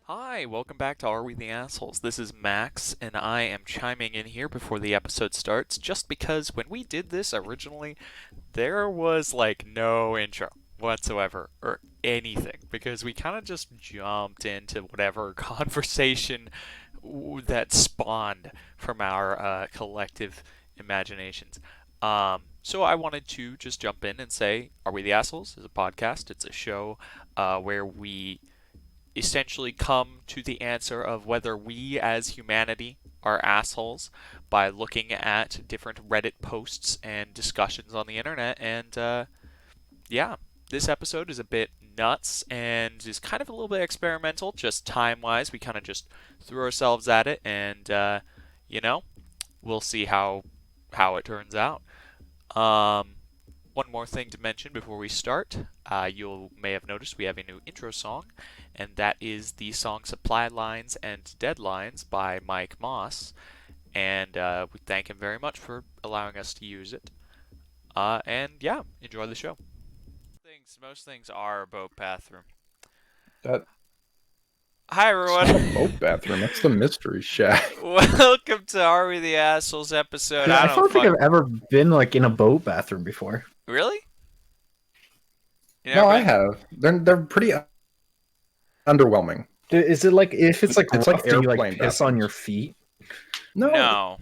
Hi, welcome back to Are We the Assholes? This is Max, and I am chiming in here before the episode starts just because when we did this originally, there was like no intro whatsoever or anything because we kind of just jumped into whatever conversation that spawned from our collective imaginations. So I wanted to just jump in and say, Are We the Assholes? Is a podcast. It's a show where we essentially come to the answer of whether we as humanity are assholes by looking at different Reddit posts and discussions on the internet. And yeah, this episode is a bit nuts and is kind of a little bit experimental, just time wise. We kind of just threw ourselves at it, and you know, we'll see how it turns out. Um, One more thing to mention before we start. You may have noticed we have a new intro song, and that is the song Supply Lines and Deadlines by Mike Moss. And we thank him very much for allowing us to use it. And yeah, enjoy the show. Most things are a boat bathroom. That's Hi, not a everyone. boat bathroom. That's the mystery shack. Welcome to Are We the Assholes episode. I I don't don't think fuck. I've ever been like in a boat bathroom before. Really? You No, never I been? have. They're pretty underwhelming. Is it like if it's like It's rough, like do you like airplane piss on bathrooms. your feet? No, No.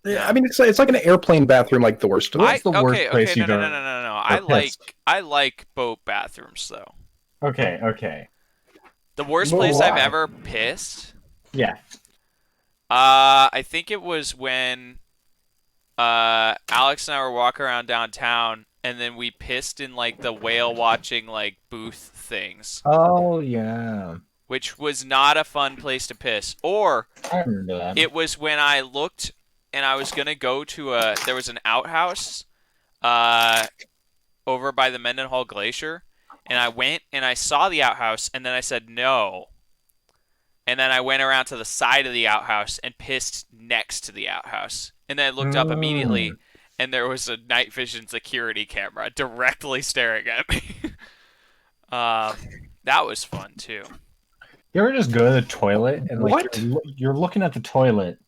I No. mean it's like an airplane bathroom, like the worst of I them. What's the worst okay, place okay, no, you've no, no, ever no, no, no. I pissed? like boat bathrooms though. Okay. The worst But place I've why? ever pissed, Yeah. I think it was when Alex and I were walking around downtown and then we pissed in like the whale watching like booth things, Oh yeah. which was not a fun place to piss. Or I remember that. it was when I looked and I was gonna go to there was an outhouse uh over by the Mendenhall Glacier, and I went and I saw the outhouse, and then I said no, and then I went around to the side of the outhouse and pissed next to the outhouse, and then I looked up immediately, Mm. and there was a night vision security camera directly staring at me. um, that was fun too. You ever just go to the toilet and like What? you're looking at the toilet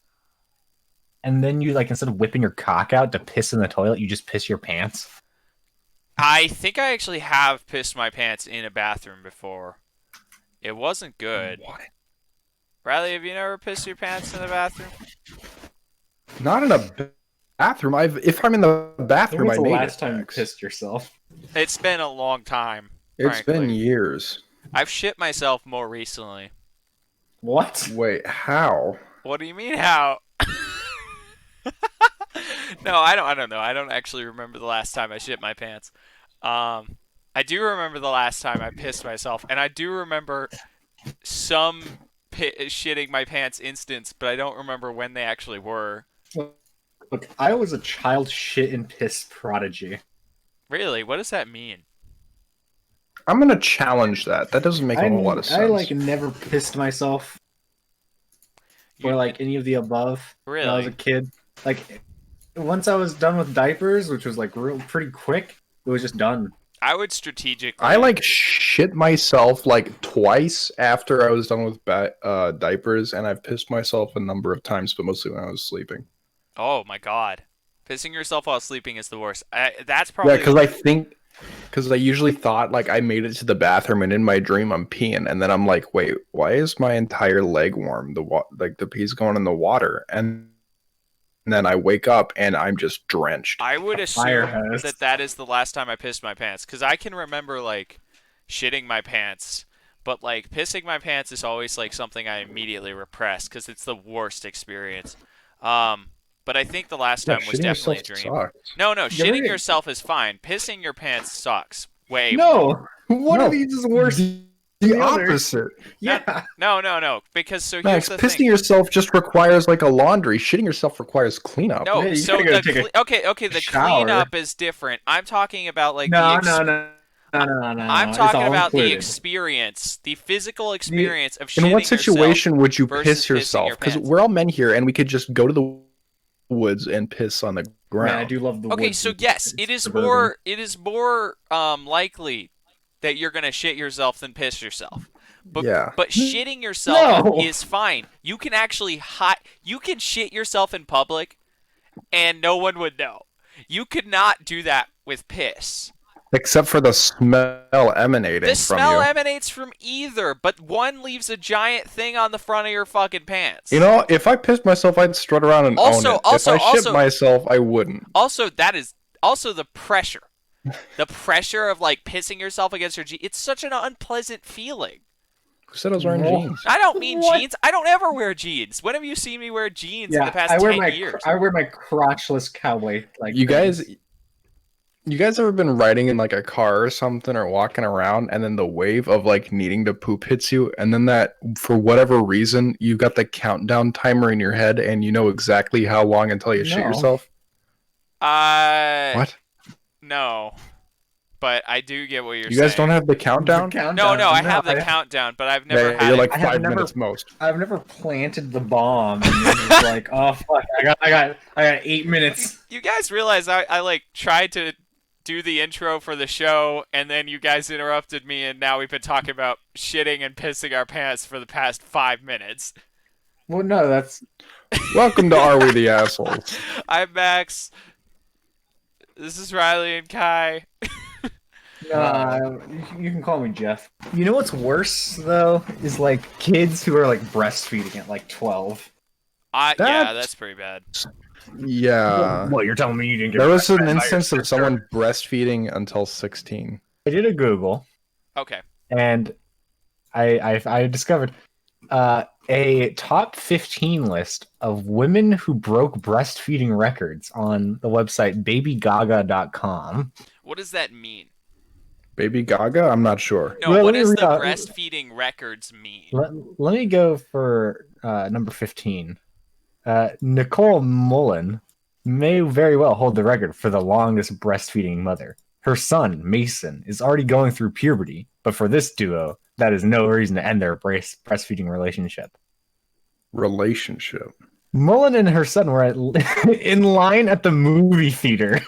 and then you like instead of whipping your cock out to piss in the toilet, you just piss your pants? I think I actually have pissed my pants in a bathroom before. It wasn't good. What? Riley, have you never pissed your pants in the bathroom? Not in a bathroom. If I'm in the bathroom, I made it. Max. yourself? It's been a long time, It's been frankly. years. I've shit myself more recently. What? Wait, how? What do you mean how? No, I don't know. I don't actually remember the last time I shit my pants. I do remember the last time I pissed myself, and I do remember some shitting my pants instance, but I don't remember when they actually were. Look, I was a child shit and piss prodigy. Really? What does that mean? I'm gonna challenge that. That doesn't make a whole lot of sense. I like never pissed myself or You- like any of the above when I was a Really? kid. Like once I was done with diapers, which was like real pretty quick, it was just done. I would strategically. I like shit myself like twice after I was done with diapers, and I've pissed myself a number of times, but mostly when I was sleeping. Oh my god. Pissing yourself while sleeping is the worst. That's Yeah, probably. because I usually thought like I made it to the bathroom, and in my dream I'm peeing, and then I'm like, wait, why is my entire leg warm? Like the pee's going in the water, and then I wake up and I'm just drenched. I would Fire assume hose. that is the last time I pissed my pants, because I can remember like shitting my pants, but like pissing my pants is always like something I immediately repress because it's the worst experience. Um, but I think the last Yeah, time was shitting definitely yourself a dream. sucks. No, Yeah, shitting right. yourself is fine. Pissing your pants sucks. Way more. No, one No, of these is worse. The the other. opposite. Yeah, No. Because so here's Max, the pissing thing. yourself just requires like a laundry. Shitting yourself requires cleanup. No, Yeah, you so gotta go the take a okay, the shower. cleanup is different. I'm talking about like the no, ex- no, no, no. I'm It's talking all about the included. experience, the physical experience of shitting In what yourself situation would you versus piss pissing your yourself? Because pants. we're all men here, and we could just go to the woods and piss on the ground. Man, I do love the Okay, woods so and yes, it is suburban. more likely that you're gonna shit yourself than piss yourself. But Yeah. but shitting yourself No. is fine. You can actually you can shit yourself in public and no one would know. You could not do that with piss. Except for the smell The emanating from smell you. emanates from either, but one leaves a giant thing on the front of your fucking pants. You know, if I pissed myself, I'd strut around and own it. If I shit myself, I wouldn't. Also, that is also the pressure. The pressure of like pissing yourself against your jeans. It's such an unpleasant feeling. Who said I was wearing jeans? I don't mean What? jeans. I don't ever wear jeans. When have you seen me wear jeans in Yeah, the past I wear 10 my years? I wear my crotchless cowboy like You things. guys ever been riding in like a car or something or walking around and then the wave of like needing to poop hits you and then that for whatever reason you got the countdown timer in your head and you know exactly how long until you shit No. yourself? What? No. But I do get what you're saying. You guys don't have the countdown? No, I have the countdown, but I've never Yeah, had you're it. like I have 5 never- minutes most. I've never planted the bomb and then it's like, oh fuck, I got 8 minutes. You guys realize I like tried to do the intro for the show and then you guys interrupted me and now we've been talking about shitting and pissing our pants for the past 5 minutes. Well, no, that's Welcome to Are We the Assholes? I'm Max. This is Reilly and Kai. you can call me Jeff. You know what's worse though is like kids who are like breastfeeding at like 12. Yeah, That's- that's pretty bad. Yeah. Well, you're telling me you didn't get There was an breastfed by your instance of sister. someone breastfeeding until 16. I did a Google Okay. and I discovered a top 15 list of women who broke breastfeeding records on the website babygaga.com. What does that mean? Baby Gaga? I'm not sure. No, Well, what let me does read the out- breastfeeding records mean? Let me go for number 15. Nicole Mullen may very well hold the record for the longest breastfeeding mother. Her son, Mason, is already going through puberty, but for this duo, that is no reason to end their breastfeeding relationship. Relationship. Mullen and her son were in line at the movie theater,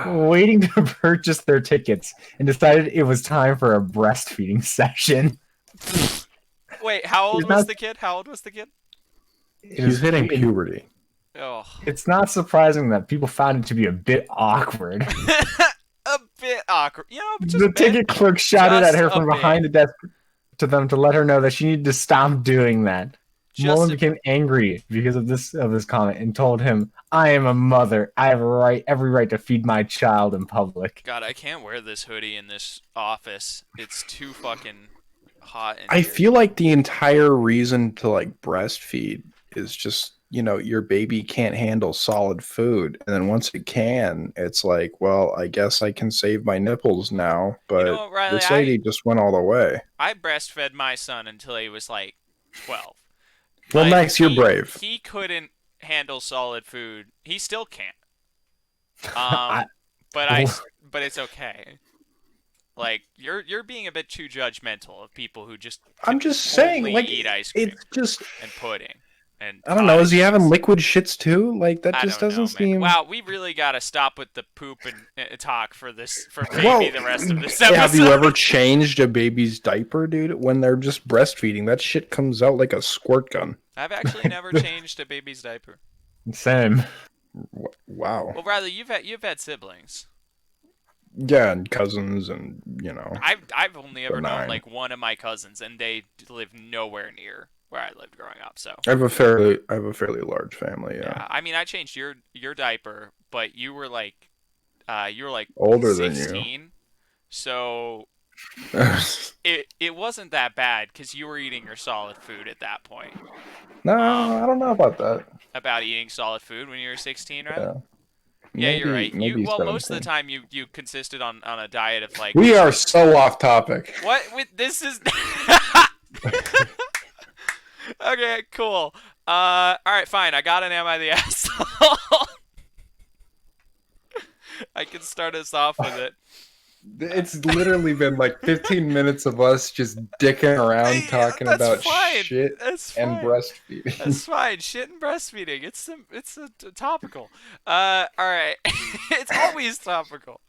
waiting to purchase their tickets, and decided it was time for a breastfeeding session. Wait, how old He's was not- the kid? How old was the kid? He's hitting puberty. Oh. It's not surprising that people found it to be a bit awkward. A bit awkward. You know, just The a bit. ticket clerk shouted Just at her a from bit. behind the desk to them to let her know that she needed to stop doing that. Just Mullen a- became angry because of this comment and told him, "I am a mother. I have every right to feed my child in public." God, I can't wear this hoodie in this office. It's too fucking hot in I here. feel like the entire reason to like breastfeed is just, you know, your baby can't handle solid food. And then once it can, it's like, well, I guess I can save my nipples now. But know what, Riley, this lady just went all the way. I breastfed my son until he was like 12. Well, But Max, you're brave. He couldn't handle solid food. He still can't. I- But it's okay. Like you're being a bit too judgmental of people who just I'm just saying, only like, eat ice cream it's just, and pudding and I don't know, is he cottage having cheese. liquid shits too? Like, that I just don't know, doesn't man. seem. Wow, we really got to stop with the poop and talk for baby Well, the rest of this episode. have you ever changed a baby's diaper, dude? When they're just breastfeeding, that shit comes out like a squirt gun. I've actually never changed a baby's diaper. Same. Wow. Well, rather you've had siblings. Yeah, and cousins, and you know. I've only ever known 9. like one of my cousins, and they live nowhere near where I lived growing up. So I have a fairly large family. Yeah. I mean, I changed your diaper, but you were like Older than you. 16, so it wasn't that bad because you were eating your solid food at that point. No, I don't know about that. About eating solid food when you were 16, right? Yeah. Yeah, you're right. Maybe Well, most of the 17. time you consisted on a diet of like We are so off topic. what with this is Okay, cool. All right, fine. I got an Am I the Asshole? I can start us off with it. It's literally been like 15 minutes of us just dicking around talking That's about fine. shit That's and fine. breastfeeding. That's fine. Shit and breastfeeding. It's topical. All right. It's always topical.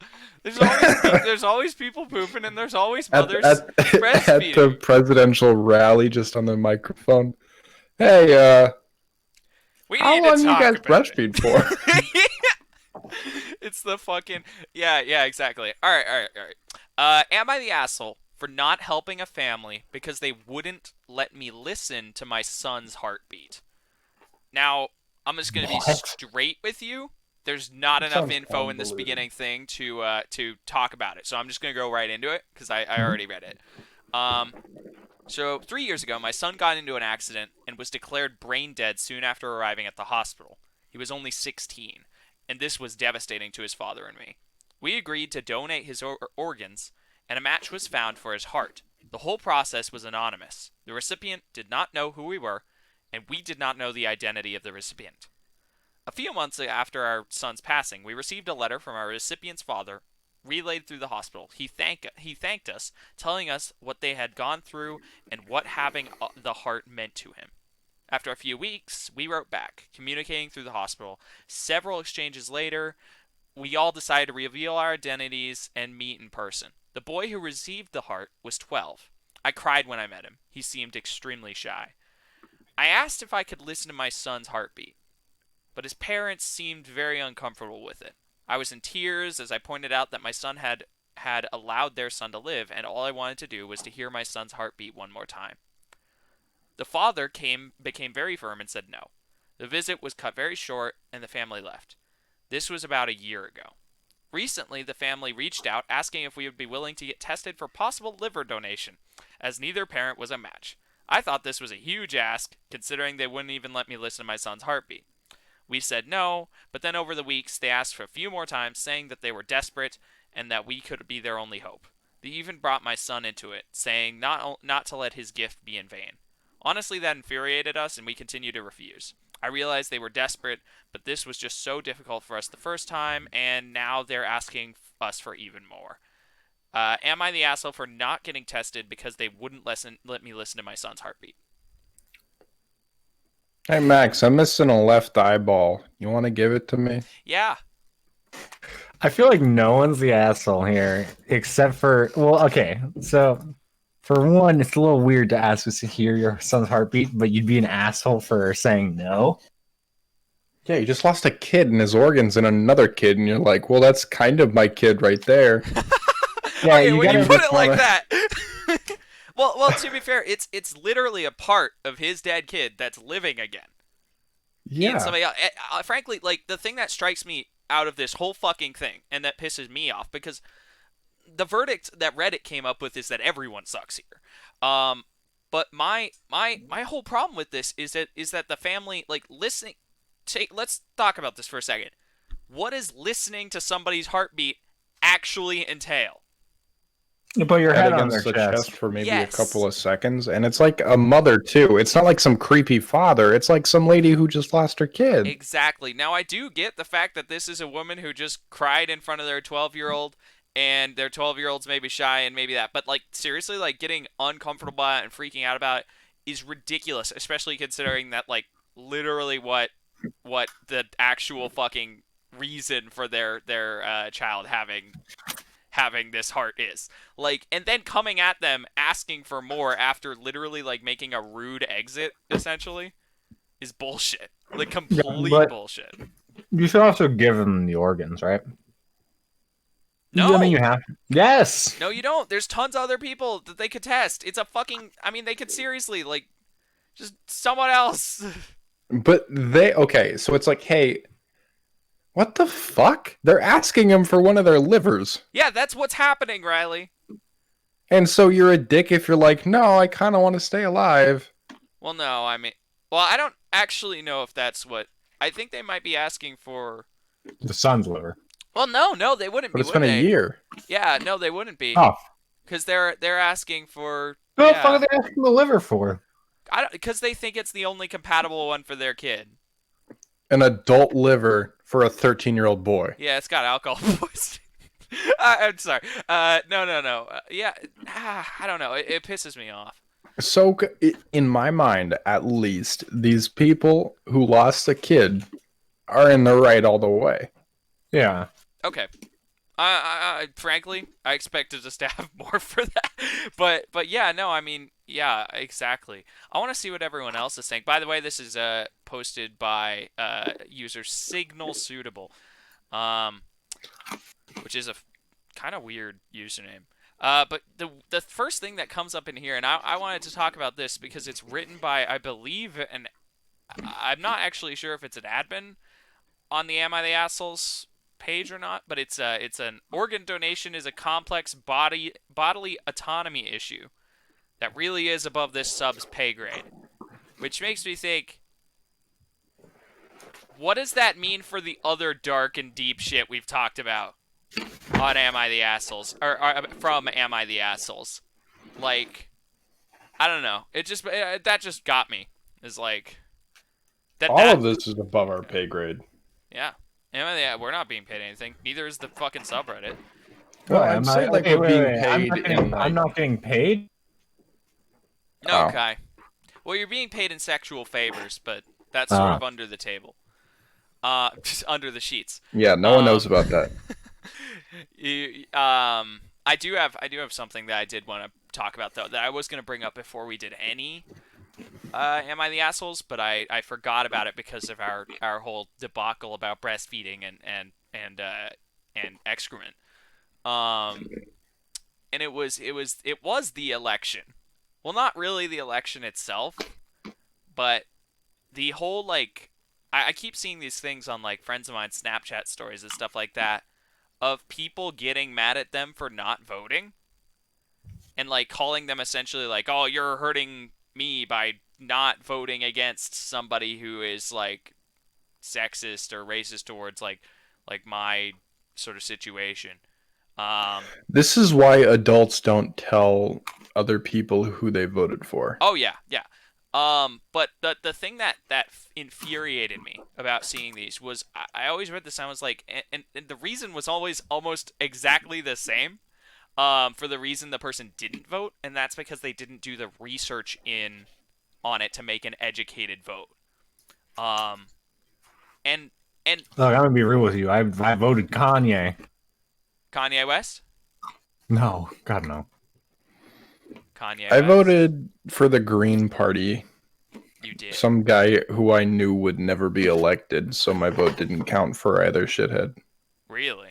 there's always people pooping, and there's always At, mothers at, at the breastfeeding. presidential rally, just on the microphone. Hey, We how need to long you talk guys about breastfeed for? it. It's the fucking yeah, exactly. All right. Am I the asshole for not helping a family because they wouldn't let me listen to my son's heartbeat? Now, I'm just gonna be What? straight with you. There's not That enough sounds info in this convoluted. beginning thing to talk about it, so I'm just gonna go right into it because I Mhm. already read it. Um, so 3 years ago, my son got into an accident and was declared brain dead soon after arriving at the hospital. He was only 16, and this was devastating to his father and me. We agreed to donate his organs, and a match was found for his heart. The whole process was anonymous. The recipient did not know who we were, and we did not know the identity of the recipient. A few months after our son's passing, we received a letter from our recipient's father relayed through the hospital. He thanked us, telling us what they had gone through and what having the heart meant to him. After a few weeks, we wrote back, communicating through the hospital. Several exchanges later, we all decided to reveal our identities and meet in person. The boy who received the heart was 12. I cried when I met him. He seemed extremely shy. I asked if I could listen to my son's heartbeat, but his parents seemed very uncomfortable with it. I was in tears as I pointed out that my son had allowed their son to live, and all I wanted to do was to hear my son's heartbeat one more time. The father became very firm and said no. The visit was cut very short, and the family left. This was about a year ago. Recently, the family reached out asking if we would be willing to get tested for possible liver donation, as neither parent was a match. I thought this was a huge ask, considering they wouldn't even let me listen to my son's heartbeat. We said no, but then over the weeks they asked for a few more times, saying that they were desperate and that we could be their only hope. They even brought my son into it, saying not to let his gift be in vain. Honestly, that infuriated us, and we continued to refuse. I realized they were desperate, but this was just so difficult for us the first time, and now they're asking us for even more. Am I the asshole for not getting tested because they wouldn't let me listen to my son's heartbeat? Hey, Max, I'm missing a left eyeball. You want to give it to me? Yeah. I feel like no one's the asshole here except for, well, okay. So, for one, it's a little weird to ask us to hear your son's heartbeat, but you'd be an asshole for saying no. Yeah, you just lost a kid and his organs and another kid, and you're like, well, that's kind of my kid right there. Yeah, Okay, you when you gotta put just it like wanna. that. Well, to be fair, it's literally a part of his dead kid that's living again in Yeah. somebody else. Frankly, like the thing that strikes me out of this whole fucking thing and that pisses me off because the verdict that Reddit came up with is that everyone sucks here. But my whole problem with this is that the family like listening. Let's talk about this for a second. What does listening to somebody's heartbeat actually entail? You put your Head head on their against the chest chest. for maybe a couple Yes, of seconds, and it's like a mother too. It's not like some creepy father. It's like some lady who just lost her kid. exactly. Now I do get the fact that this is a woman who just cried in front of their 12-year-old and their 12-year-old's maybe shy and maybe that. But like seriously, like getting uncomfortable about it and freaking out about it is ridiculous, especially considering that like literally what the actual fucking reason for their child having this heart is. Like, and then coming at them asking for more after literally like making a rude exit essentially is bullshit. Like Yeah, complete but bullshit. you should also give them the organs, right? I mean, No. you have. Yes. No, you don't. There's tons of other people that they could test. It's a fucking I mean, they could seriously like just someone else. But okay, so it's like, hey, what the fuck? They're asking him for one of their livers. Yeah, that's what's happening, Riley. And so you're a dick if you're like, no, I kind of want to stay alive. Well, no, I mean, well, I don't actually know if that's what I think they might be asking for. The son's liver. Well, no, they wouldn't But be, it's would been a they? year. Yeah, no, they wouldn't be, Oh, because they're asking for what the fuck are yeah, they asking the liver for? because they think it's the only compatible one for their kid. An adult liver for a 13-year-old boy. Yeah, it's got alcohol poisoning. I'm sorry. No. Yeah, I don't know. It pisses me off. So, in my mind, at least, these people who lost a kid are in the right all the way. Yeah. Okay. Frankly, I expected us to have more for that, but yeah, no, I mean, yeah, exactly. I want to see what everyone else is saying. By the way, this is posted by user Signal Suitable, um, which is a kind of weird username. But the first thing that comes up in here, and I wanted to talk about this because it's written by, I believe, and I'm not actually sure if it's an admin on the Am I the Assholes page or not, but it's an organ donation is a complex bodily autonomy issue that really is above this sub's pay grade, which makes me think, what does that mean for the other dark and deep shit we've talked about on Am I the Assholes or from Am I the Assholes? Like, I don't know. That just got me. Is like All that of this is above our pay grade. yeah. We're not being paid anything. Neither is the fucking subreddit. Well, What I'd am say I? like Okay, we're wait, being wait. paid in I'm like not getting paid. No, oh. Kai. Well, you're being paid in sexual favors, but that's sort Ah, of under the table. Just under the sheets. Yeah, no one knows Um, about that. I do have something that I did want to talk about though that I was going to bring up before we did any Am I the Assholes, but I forgot about it because of our whole debacle about breastfeeding and excrement. Um, and it was the election. Well, not really the election itself, but the whole like I keep seeing these things on like friends of mine Snapchat stories and stuff like that of people getting mad at them for not voting and like calling them essentially like, oh, you're hurting me by not voting against somebody who is like sexist or racist towards like my sort of situation. Um, This is why adults don't tell other people who they voted for. oh yeah, yeah. But the thing that infuriated me about seeing these was I always read this and I was like, and the reason was always almost exactly the same. For the reason the person didn't vote, and that's because they didn't do the research in on it to make an educated vote. Um, and look, I'm gonna be real with you. I voted Kanye. Kanye West, No, God no. Kanye I West, voted for the Green Party, you did some guy who I knew would never be elected, so my vote didn't count for either shithead. really.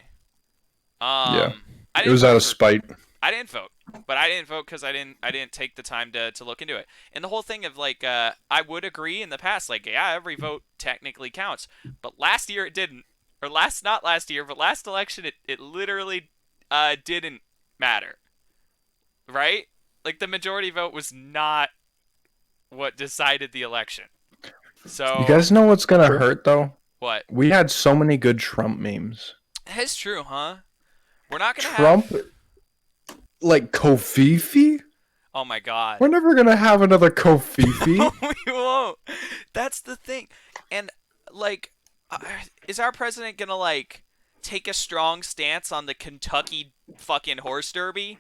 Yeah. I It didn't was out vote of for spite. I didn't vote, but I didn't vote because I didn't take the time to look into it. And the whole thing of like I would agree in the past, like yeah, every vote technically counts, but last year it didn't, or not last year, but last election it literally didn't matter, right? Like the majority vote was not what decided the election. You So guys know what's gonna Sure. hurt though? what? We had so many good Trump memes. That's true, huh? We're not gonna Trump, have. like Kofifi? Oh my God. We're never gonna have another Kofifi. We won't. That's the thing. And like, uh, is our president gonna like take a strong stance on the Kentucky fucking horse derby?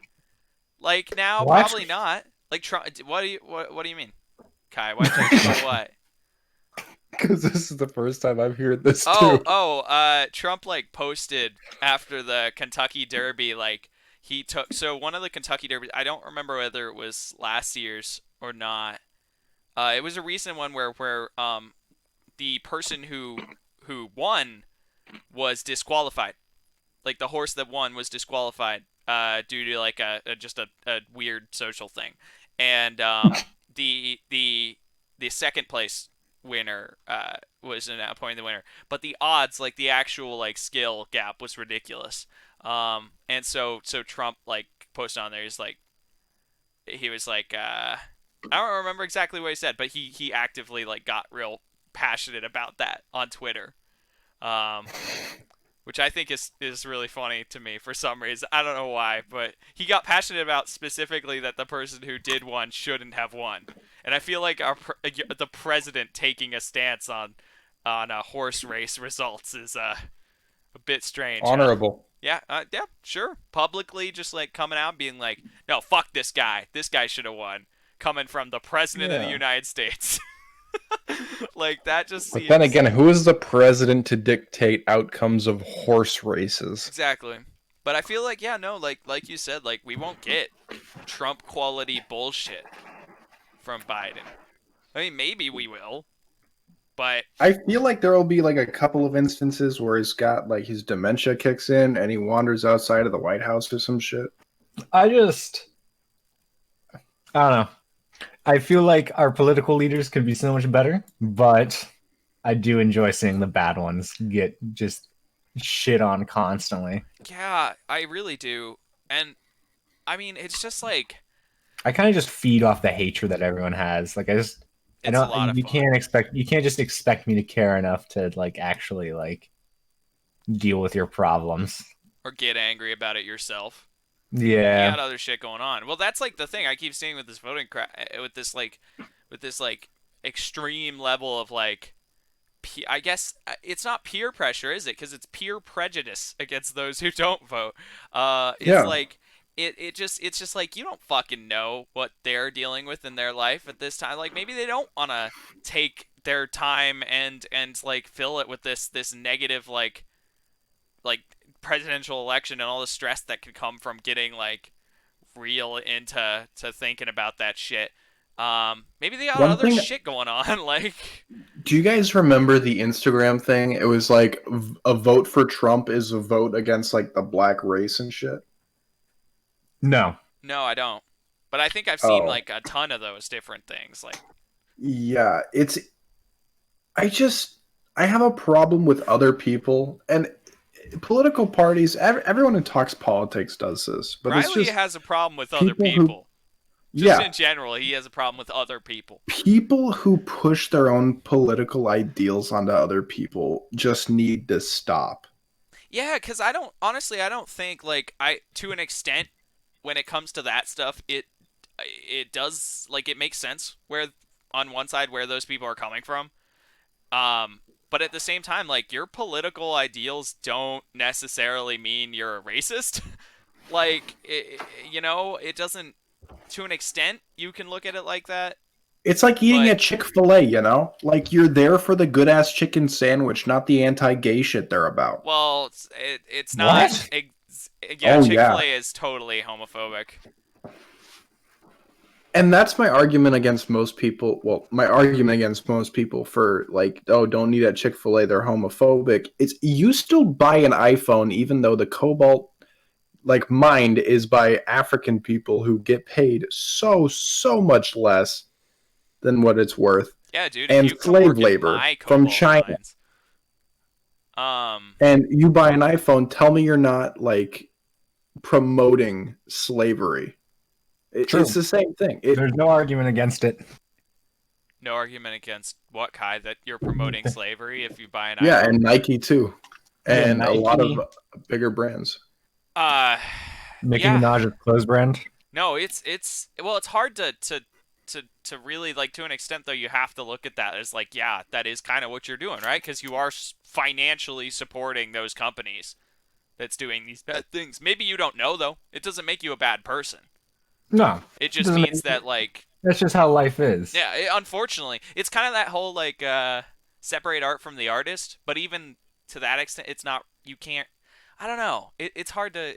Like now, What? probably not. Like, what do you mean, Kai? Why you think what? Because this is the first time I've heard this Oh, too. oh, Trump like posted after the Kentucky Derby, like he took so one of the Kentucky Derby. I don't remember whether it was last year's or not. It was a recent one where the person who won was disqualified. Like the horse that won was disqualified due to like just a weird social thing, and the second place winner was an appointed the winner, but the odds, like the actual like skill gap, was ridiculous. And so Trump like posted on there. He was like I don't remember exactly what he said, but he actively like got real passionate about that on Twitter. Um, which I think is really funny to me for some reason. I don't know why, but he got passionate about specifically that the person who did won shouldn't have won. And I feel like the president taking a stance on a horse race results is a bit strange, huh? Honorable. Yeah, yeah, sure. Publicly, just like coming out and being like, "No, fuck this guy. This guy should have won." Coming from the president of the Yeah. United States, like that just But then seems again, who is the president to dictate outcomes of horse races? exactly. But I feel like, yeah, no, like you said, like we won't get Trump quality bullshit from Biden. I mean, maybe we will, but I feel like there will be like a couple of instances where he's got like his dementia kicks in and he wanders outside of the White House or some shit. I just, I don't know. I feel like our political leaders could be so much better, but I do enjoy seeing the bad ones get just shit on constantly. yeah, I really do. And I mean, it's just like I kind of just feed off the hatred that everyone has. Like I it's a don't, lot of fun. you can't just expect me to care enough to like actually like deal with your problems. Or get angry about it yourself. You Yeah. got other shit going on. Well, that's like the thing I keep seeing with this with this like extreme level of like I guess it's not peer pressure, is it? Because it's peer prejudice against those who don't vote. It's Yeah. like it's just like you don't fucking know what they're dealing with in their life at this time. Like maybe they don't want to take their time and like fill it with this negative like presidential election and all the stress that could come from getting like real into to thinking about that shit. Maybe they got One other thing, shit going on. Like, do you guys remember the Instagram thing? It was like a vote for Trump is a vote against like the black race and shit. No. no, I don't. But I think I've seen Oh, like a ton of those different things. Like, yeah. I just, I have a problem with other people and political parties. Everyone who talks politics does this, but it's Reilly just has a problem with other people who, people. Just yeah, in general, he has a problem with other people. people who push their own political ideals onto other people just need to stop. Yeah, because I don't honestly, I don't think like I to an extent when it comes to that stuff, it does like it makes sense where on one side where those people are coming from. Um, but at the same time, like your political ideals don't necessarily mean you're a racist. Like, it doesn't. To an extent, you can look at it like that, It's like eating but at Chick-fil-A, you know? Like you're there for the good ass chicken sandwich, not the anti-gay shit they're about. well, it's not. What? Yeah, Oh Chick Fil yeah. A is totally homophobic. And that's my argument against most people. Well, my argument against most people for like, oh, don't eat at Chick-fil-A, they're homophobic. It's you still buy an iPhone even though the cobalt like mined is by African people who get paid so much less than what it's worth, Yeah, dude, if and you come slave work in labor my from cobalt China. mines, um, And you buy an iPhone, tell me you're not like promoting slavery. It's True. the same thing. There's no argument against it. no argument against what Kai that you're promoting slavery if you buy an Yeah, iPhone. and Nike too, Yeah, and a lot of Nike, bigger brands. Uh, Nicki yeah, Minaj's clothes brand. no, it's well, it's hard to really like to an extent though. You have to look at that as like, yeah, that is kind of what you're doing, right? Because you are financially supporting those companies that's doing these bad things. Maybe you don't know though. It doesn't make you a bad person. No, It it just doesn't means make, that like that's just how life is. yeah, unfortunately, it's kind of that whole like separate art from the artist. But even to that extent, it's not. You can't. I don't know. It's hard to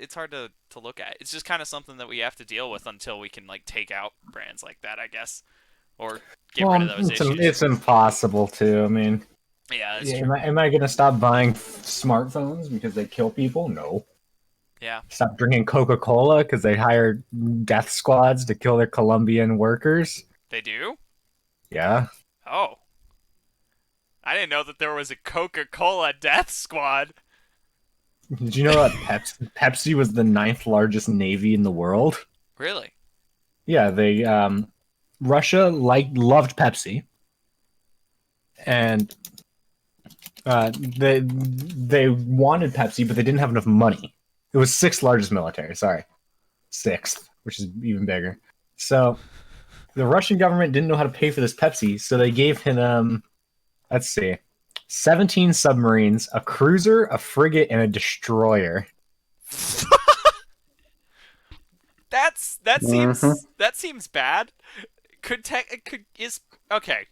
look at. It's just kind of something that we have to deal with until we can like take out brands like that, I guess, or get rid of Well, those issues. it's impossible to. I mean, Yeah, that's yeah, true. am I gonna stop buying smartphones because they kill people? No. Yeah, Stop drinking Coca-Cola because they hire death squads to kill their Colombian workers? they do. Yeah. Oh, I didn't know that there was a Coca-Cola death squad. Did you know that Pepsi was the ninth largest navy in the world? Really? Yeah, they Russia loved Pepsi, and they wanted Pepsi, but they didn't have enough money. It was sixth largest military. Sorry, sixth, which is even bigger. So the Russian government didn't know how to pay for this Pepsi, so they gave him let's see, 17 submarines, a cruiser, a frigate, and a destroyer. Mm-hmm. That seems bad. Could is okay.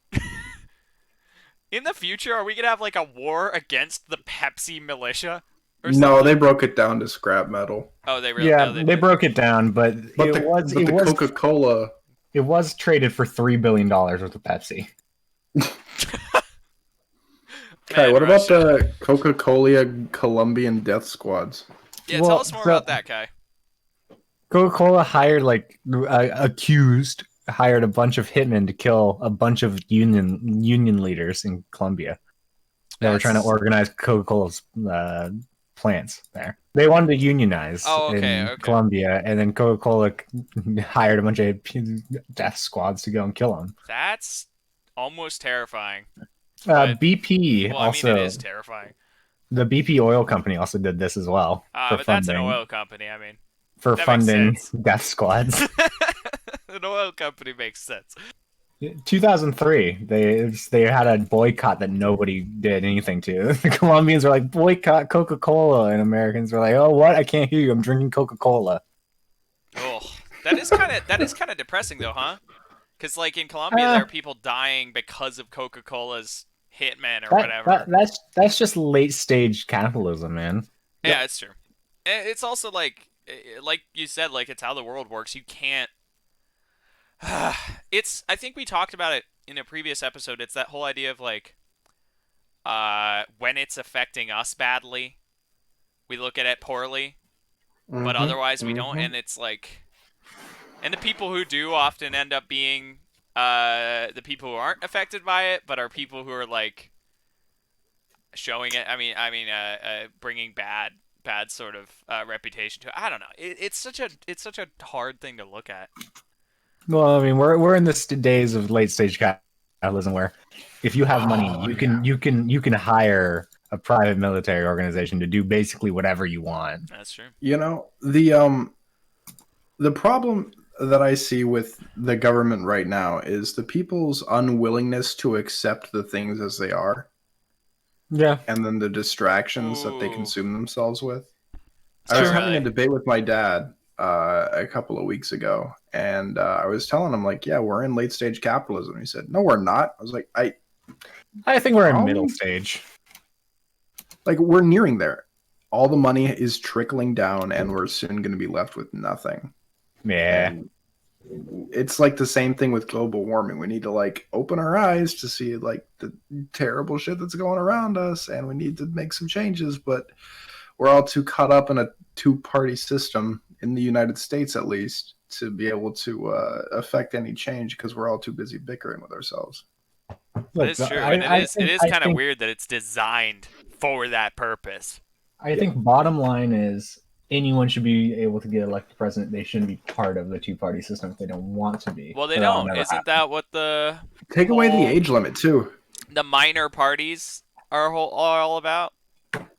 In the future, are we gonna have like a war against the Pepsi militia? or No, they something? broke it down to scrap metal. Oh, they really? Yeah, Oh, they they did. broke it down, but But it the was but it the was Coca-Cola. it was traded for $3 billion worth of Pepsi. Okay, Man, what about Russia. the Coca-Cola Colombian death squads? Yeah, tell Well, us more so about that guy. Coca-Cola hired accused hired a bunch of hitmen to kill a bunch of union leaders in Colombia. They were trying to That's. organize Coca-Cola's plants there. They wanted to unionize Oh, okay, in okay. Colombia, and then Coca-Cola hired a bunch of death squads to go and kill them. That's almost terrifying. But BP well, I mean, it is also, terrifying. the BP oil company also did this as well But that's an oil company. I mean, for that makes funding sense. death squads. An oil company makes sense. 2003, they had a boycott that nobody did anything to. The Colombians were like, boycott Coca-Cola, and Americans were like, oh, what? I can't hear you. I'm drinking Coca-Cola. Oh, that is kind of depressing though, huh? Because like in Colombia, Uh, there are people dying because of Coca-Cola's hitmen or that that whatever. that's just late stage capitalism, man. Yeah, it's true. It's also like you said, like it's how the world works. You can't. It's. I think we talked about it in a previous episode. It's that whole idea of like, when it's affecting us badly, we look at it poorly, but Mm-hmm. otherwise we don't. Mm-hmm. And it's like, and the people who do often end up being the people who aren't affected by it, but are people who are like showing it. Bringing bad sort of reputation to it. I don't know. It's such a hard thing to look at. Well, I mean, we're in this days of late stage capitalism where if you have money, Oh, you can hire a private military organization to do basically whatever you want. That's true. You know, the problem that I see with the government right now is the people's unwillingness to accept the things as they are, Yeah, and then the distractions that they Ooh. consume themselves with. I was Sorry, having a Reilly. debate with my dad a couple of weeks ago, and I was telling him like, "Yeah, we're in late stage capitalism." He said, "No, we're not." I was like, I think we're in middle Um, stage. like we're nearing there. All the money is trickling down, and we're soon going to be left with nothing." Yeah. And it's like the same thing with global warming. We need to like open our eyes to see like the terrible shit that's going around us, and we need to make some changes. But we're all too caught up in a two-party system in the United States, at least, to be able to affect any change because we're all too busy bickering with ourselves. That Look, is true, and I it think is I kind of think weird that it's designed for that purpose. I Yeah. think bottom line is anyone should be able to get elected president. They shouldn't be part of the two-party system if they don't want to be. Well, they Or that'll don't. never Isn't happen. that what the Take away the whole age limit too. the minor parties are all about?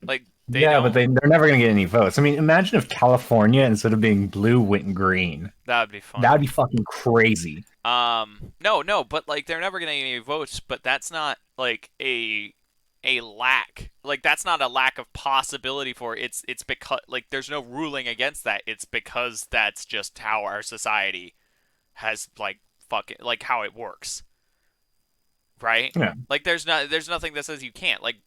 Like they Yeah, but don't. they're never going to get any votes. I mean, imagine if California, instead of being blue, went green. That would be That would funny. be fucking crazy. No, but like they're never gonna get any votes. But that's not like a lack. Like that's not a lack of possibility for it. It's because like there's no ruling against that. It's because that's just how our society has like fucking like how it works, right? Yeah. Like there's nothing that says you can't. Like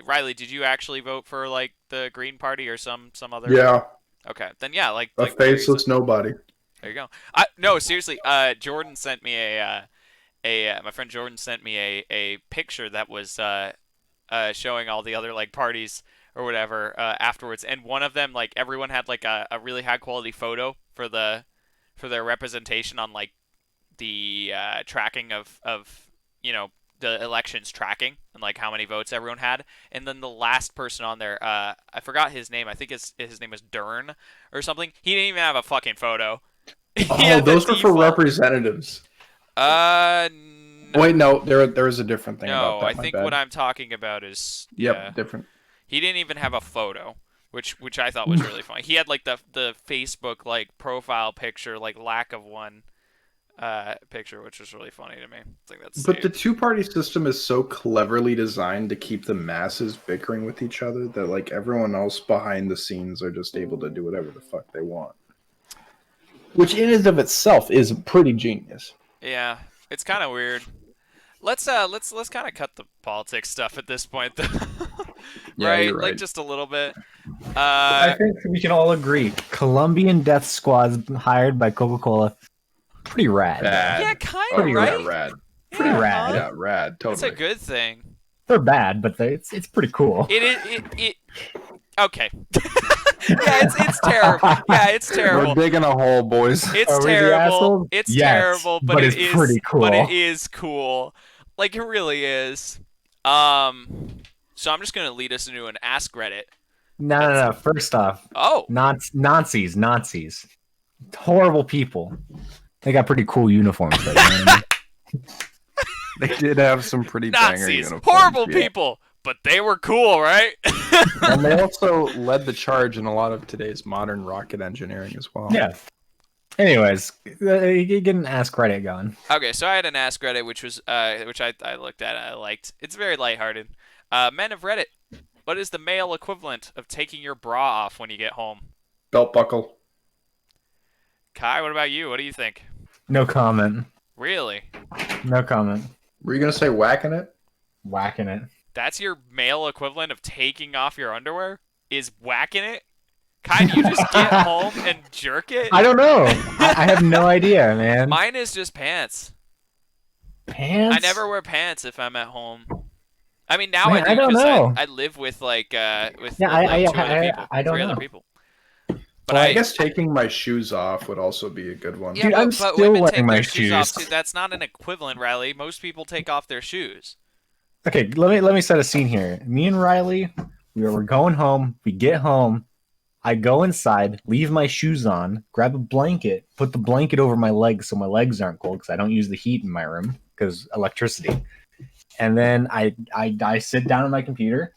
Riley, did you actually vote for like the Green Party or some other? Yeah, Okay, then yeah, a like there you faceless nobody. there you go. No, seriously. Jordan sent me a my friend Jordan sent me a picture that was showing all the other like parties or whatever afterwards, and one of them like everyone had like a really high quality photo for their representation on like the tracking of you know the elections tracking and like how many votes everyone had, and then the last person on there, I forgot his name. I think his name was Dern or something. He didn't even have a fucking photo. He Oh, had the those were for default. representatives. Uh, no, Wait, no, there was a different thing about no. I that. My think what bad. I'm talking about is yeah. Yep, different. He didn't even have a photo, which I thought was really funny. He had like the Facebook like profile picture, like lack of one picture, which was really funny to me. I think that's But the saved. two-party system is so cleverly designed to keep the masses bickering with each other that like everyone else behind the scenes are just able to do whatever the fuck they want. Which in and of itself is pretty genius. Yeah, it's kind of weird. Let's kind of cut the politics stuff at this point, though. Yeah, Right? you're Like right. just a little bit. I think we can all agree. Colombian death squads hired by Coca-Cola. Pretty rad. Bad. Yeah, kind of, Pretty right? Yeah, rad. Pretty Yeah, rad. huh? Yeah, rad. That's Totally. a good thing. They're bad, but it's pretty cool. It is. It. Okay. Yeah, it's terrible. Yeah, it's terrible. We're digging a hole, boys. It's Are we the terrible. assholes? It's Yes, terrible, but it it's is pretty cool. But it is cool. Like it really is. So I'm just gonna lead us into an Ask Reddit. No. First off, Oh, Nazis. Horrible people. They got pretty cool uniforms, though. You know what I mean? They did have some pretty banger Nazis, uniforms. horrible yeah. people, but they were cool, right? And they also led the charge in a lot of today's modern rocket engineering as well. Yeah. Anyways, you get an Ask Reddit going. Okay, so I had an Ask Reddit, which was which I looked at and I liked. It's very lighthearted. Men of Reddit, what is the male equivalent of taking your bra off when you get home? Belt buckle. Kai, what about you? What do you think? No comment. Really? No comment. Were you gonna say whacking it? Whacking it. That's your male equivalent of taking off your underwear? Is whacking it? Kai, do you just get home and jerk it? I don't know. I have no idea, man. Mine is just pants. Pants? I never wear pants if I'm at home. I mean, now Man, I I do don't because know. I live with like with Yeah, like, two other people, I don't three other know. people. But Well, I guess taking my shoes off would also be a good one. yeah, Dude, but, I'm but still women wearing take my their shoes off shoes. too. That's not an equivalent, Riley. Most people take off their shoes. Okay, let me set a scene here. Me and Reilly, we're going home. We get home. I go inside, leave my shoes on, grab a blanket, put the blanket over my legs so my legs aren't cold because I don't use the heat in my room because electricity. And then I sit down on my computer,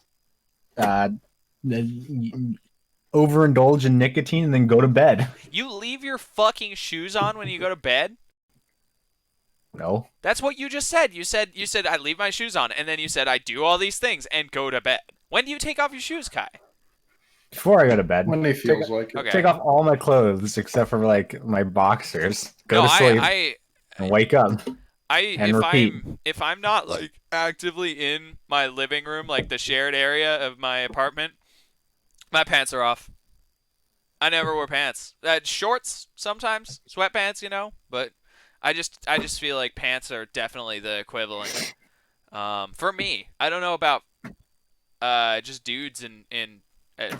overindulge in nicotine, and then go to bed. You leave your fucking shoes on when you go to bed? No. That's what you just said. You said I leave my shoes on, and then you said I do all these things and go to bed. When do you take off your shoes, Kai? Before I go to bed. When he feels like it. Okay. Take off all my clothes except for like my boxers. Go No, to sleep I and wake up. And repeat. if I'm not like actively in my living room, like the shared area of my apartment, my pants are off. I never wear pants. Shorts sometimes, sweatpants, you know, but I just feel like pants are definitely the equivalent. For me, I don't know about just dudes in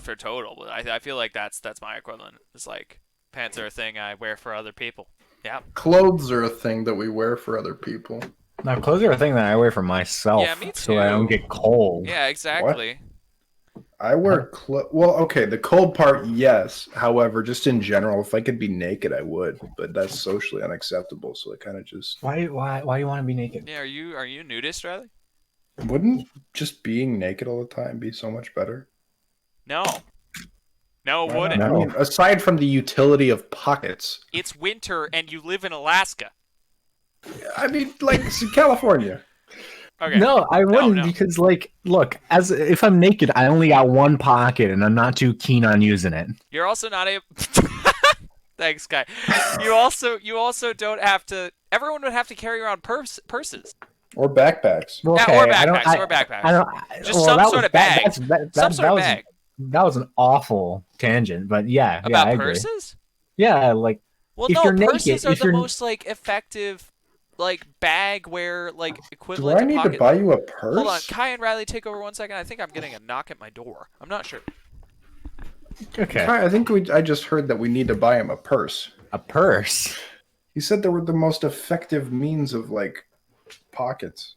for total, but I feel like that's my equivalent. It's like pants are a thing I wear for other people. Yeah. Clothes are a thing that we wear for other people. Now, clothes are a thing that I wear for myself, Yeah, me so I don't too. get cold. Yeah, exactly. I wear well, okay, the cold part, yes. However, just in general, if I could be naked, I would. But that's socially unacceptable, so I kind of just Why you want to be naked? Yeah, are you nudist, Riley? wouldn't just being naked all the time be so much better? No. No, it Why wouldn't. not? I mean, aside from the utility of pockets, It's winter and you live in Alaska. I mean, like it's in California. Okay. No, I wouldn't no. because, like, look, as if I'm naked, I only got one pocket, and I'm not too keen on using it. You're also not able. Thanks, Kai. You also don't have to. Everyone would have to carry around purses. Or backpacks. Well, Yeah, or I don't- backpacks, or backpacks. I don't. Just well, some that sort was- of bag. That Some sort of was, bag. That was an awful tangent, but yeah, About I agree. purses? Yeah, like Well, If no, you're naked- purses are if the you're- most like effective, like bag wear like Do equivalent I need pocket. to buy you a purse? Hold on, Kai and Riley, take over 1 second. I think I'm getting a knock at my door. I'm not sure. okay, I think I just heard that we need to buy him a purse. a purse. He said they were the most effective means of like pockets.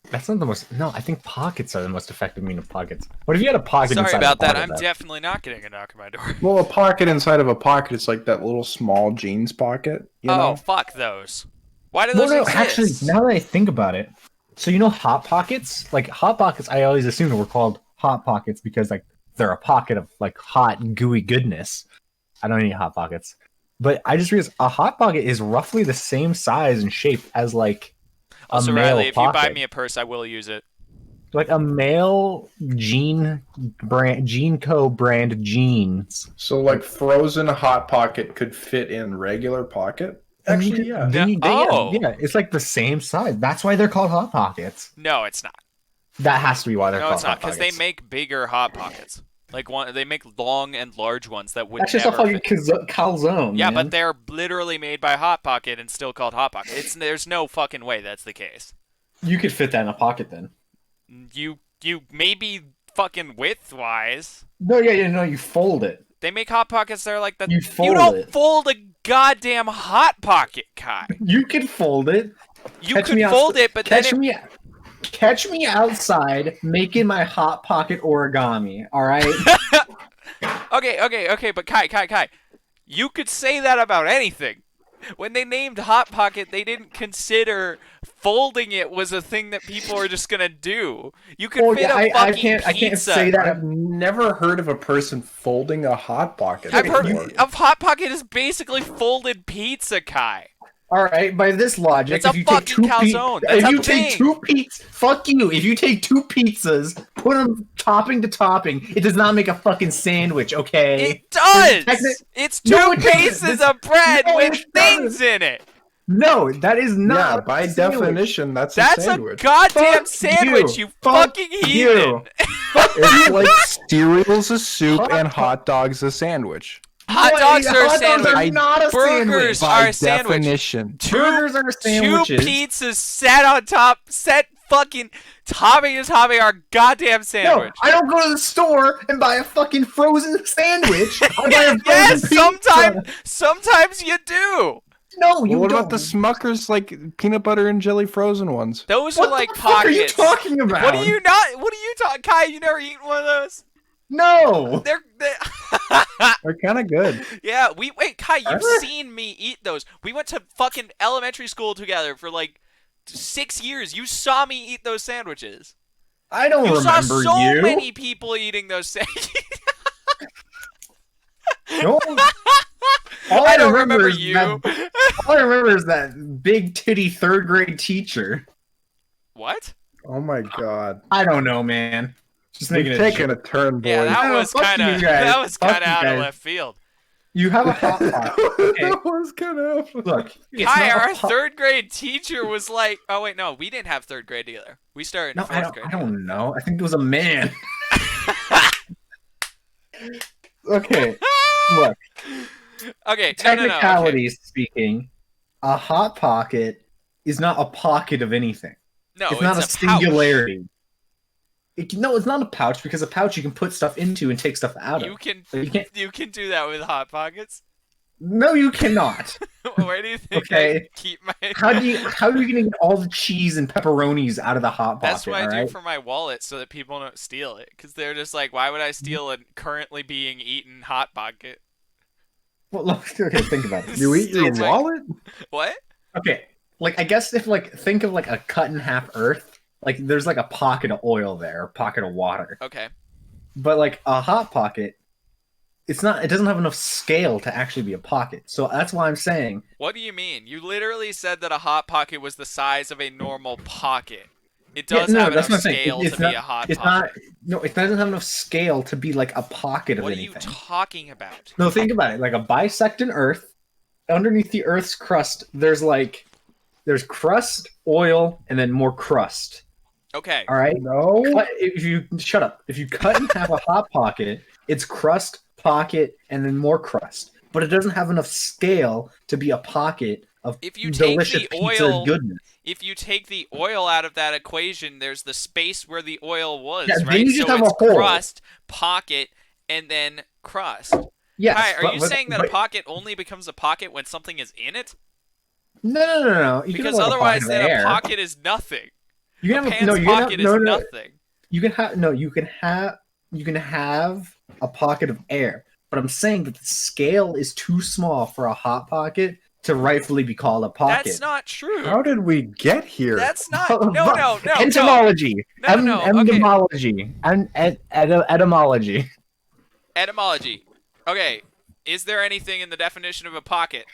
That's not the most. No, I think pockets are the most effective mean of pockets. What if you had a pocket? Sorry inside about a that. pocket, I'm definitely not getting a knock at my door. Well, a pocket inside of a pocket is like that little small jeans pocket. You Oh, know? fuck those. Why do No, those no, exist? actually, now that I think about it, so you know hot pockets? Like hot pockets, I always assumed were called hot pockets because like they're a pocket of like hot gooey goodness. I don't need hot pockets, but I just realized a hot pocket is roughly the same size and shape as like a Also, male Riley, if pocket. you buy me a purse, I will use it. Like a male Jean Co brand jeans. So like frozen hot pocket could fit in regular pocket. Actually, yeah. Yeah, it's like the same size. That's why they're called hot pockets. No, it's not. That has to be why they're No, called it's not, hot because pockets. they make bigger hot pockets. Like they make long and large ones that would That's just a never fucking fit. calzone, Yeah, man. but they're literally made by Hot Pocket and still called Hot Pocket. There's no fucking way that's the case. You could fit that in a pocket then. You maybe fucking width wise. No, yeah, no, you fold it. They make Hot Pockets that are like the. You fold don't it. fold a goddamn Hot Pocket, Kai. You can fold it. You could fold it, but then Catch me outside making my Hot Pocket origami, alright? Okay, but Kai. You could say that about anything. When they named Hot Pocket, they didn't consider folding it was a thing that people were just gonna do. You could fit a fucking pizza. I can't say that. I've never heard of a person folding a Hot Pocket. I've heard before. of Hot Pocket is basically folded pizza, Kai. Alright, by this logic, It's a if you take fucking calzone. That's if a you take thing. two pizzas, fuck you. If you take two pizzas, put them topping to topping, it does not make a fucking sandwich, okay? It does. Techni- It's No, two it doesn't. pieces of bread No, with it things in it. No, that is Yeah, not. by a sandwich. definition, that's That's a a sandwich. goddamn Fuck sandwich, you Fuck fucking you. heathen. It's like cereal's a soup and hot dog's a sandwich. Hot dogs are a Hot dogs sandwich. are not a Burgers sandwich. are By a sandwich. definition. Burgers are sandwiches. Two pizzas set on top, fucking topping to topping our goddamn No, sandwich. I don't go to the store and buy a fucking frozen sandwich. I buy a frozen Yes, pizza. sometimes you do. No, you Well, what don't. about the Smuckers, like peanut butter and jelly frozen ones? Those What are like the fuck are you pockets. talking about? What are you talking? Kai, you never eaten one of those? No. They're They're kind of good. yeah. Wait, Kai, you've Are? seen me eat those. We went to fucking elementary school together for like 6 years. You saw me eat those sandwiches. I don't You saw remember so you. many people eating those sandwiches. No. All I don't remember is you. that- all I remember is that big titty third grade teacher. What? Oh my god. I don't know, man. Just making You're it. taking a turn, boys. Yeah, that No, was fuck kind you of guys. Fuck you out of guys. left field. You have a hot pot. Okay. That was kind of. Look, it's Kai, not a our pot- third grade teacher was like, oh wait, no, we didn't have third grade either. We started in No, fourth grade. I don't know. I think it was a man. Okay, look. Okay, no. Technicalities speaking, a hot pocket is not a pocket of anything. No, It's not a pouch. singularity. No, it's not a pouch because a pouch you can put stuff into and take stuff out You of. can You can't- you can do that with hot pockets. No, you cannot. Where do you think Okay. I keep my? How are you gonna get all the cheese and pepperonis out of the hot pocket? That's what I do alright? for my wallet so that people don't steal it. Because they're just like, why would I steal a currently being eaten hot pocket? Well, look, okay, think about it. You eat your It's like- wallet? What? Okay, like I guess if think of like a cut in half Earth, like there's like a pocket of oil there, a pocket of water. Okay. But like a hot pocket, it doesn't have enough scale to actually be a pocket. So that's why I'm saying What do you mean? You literally said that a hot pocket was the size of a normal pocket. It does have that's enough what I'm saying. scale It's to not, be a hot it's pocket. not it doesn't have enough scale to be like a pocket of What are you anything. talking about? No, think about it. Like a bisecting Earth, underneath the Earth's crust, there's crust, oil, and then more crust. Okay. All right. No. If you shut up, if you cut in half a hot pocket, it's crust, pocket, and then more crust. But it doesn't have enough scale to be a pocket of If you take delicious the pizza oil- goodness. If you take the oil out of that equation, there's the space where the oil was, Yeah, then right? you just So have a it's hole. crust, pocket, and then crust. Yes. Hi, are but- you but- saying that a but- pocket only becomes a pocket when something is in it? No. You can Because have like otherwise, a pocket then of a air. pocket is nothing. You A can have pants no. You can have pocket no. is No. nothing. You can have a pocket of air. But I'm saying that the scale is too small for a hot pocket to rightfully be called a pocket. That's not true. How did we get here? That's not. No. Entomology. No, okay. Entomology. And etymology. Etymology. Okay. Is there anything in the definition of a pocket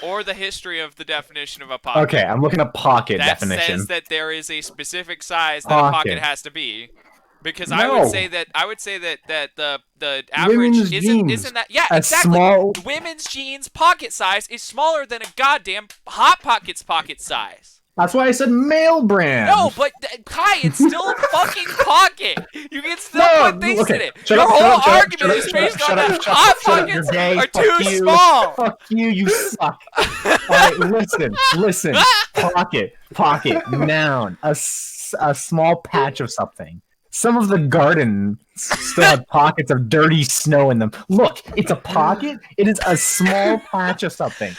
or the history of the definition of a pocket Okay, I'm looking at pocket that definition. says that there is a specific size that a pocket Pocket. has to be? Because I No. would say that the average Women's isn't jeans. that yeah, A exactly. small- Women's jeans pocket size is smaller than a goddamn hot pocket's pocket size. That's why I said male brand. No, but Kai, it's still a fucking pocket. You can still No, put things okay. in it. Shut Your up, whole shut up, argument shut up, is shut up, based shut on up, that shut up, hot shut up. pockets You're gay. are Fuck too you. small. Fuck you, you suck. Alright, listen. Pocket, noun. A small patch of something. Some of the gardens still have pockets of dirty snow in them. Look, it's a pocket. It is a small patch of something.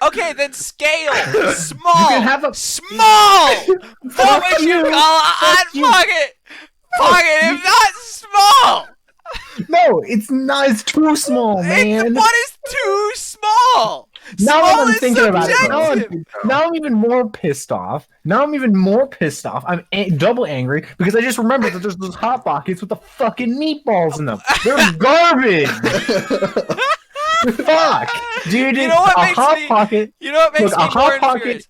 Okay, then scale. Small. You can have a small. What would you you. call a hot you. pocket? Pocket if not small. No, it's not. It's too small, man. What is too small? Now Small I'm is thinking about it. subjective. Now I'm even more pissed off. I'm double angry because I just remembered that there's those hot pockets with the fucking meatballs in them. They're garbage. Fuck, dude. You know what a makes hot me? pocket. You know what makes Look, me a more hot pocket. infuriated?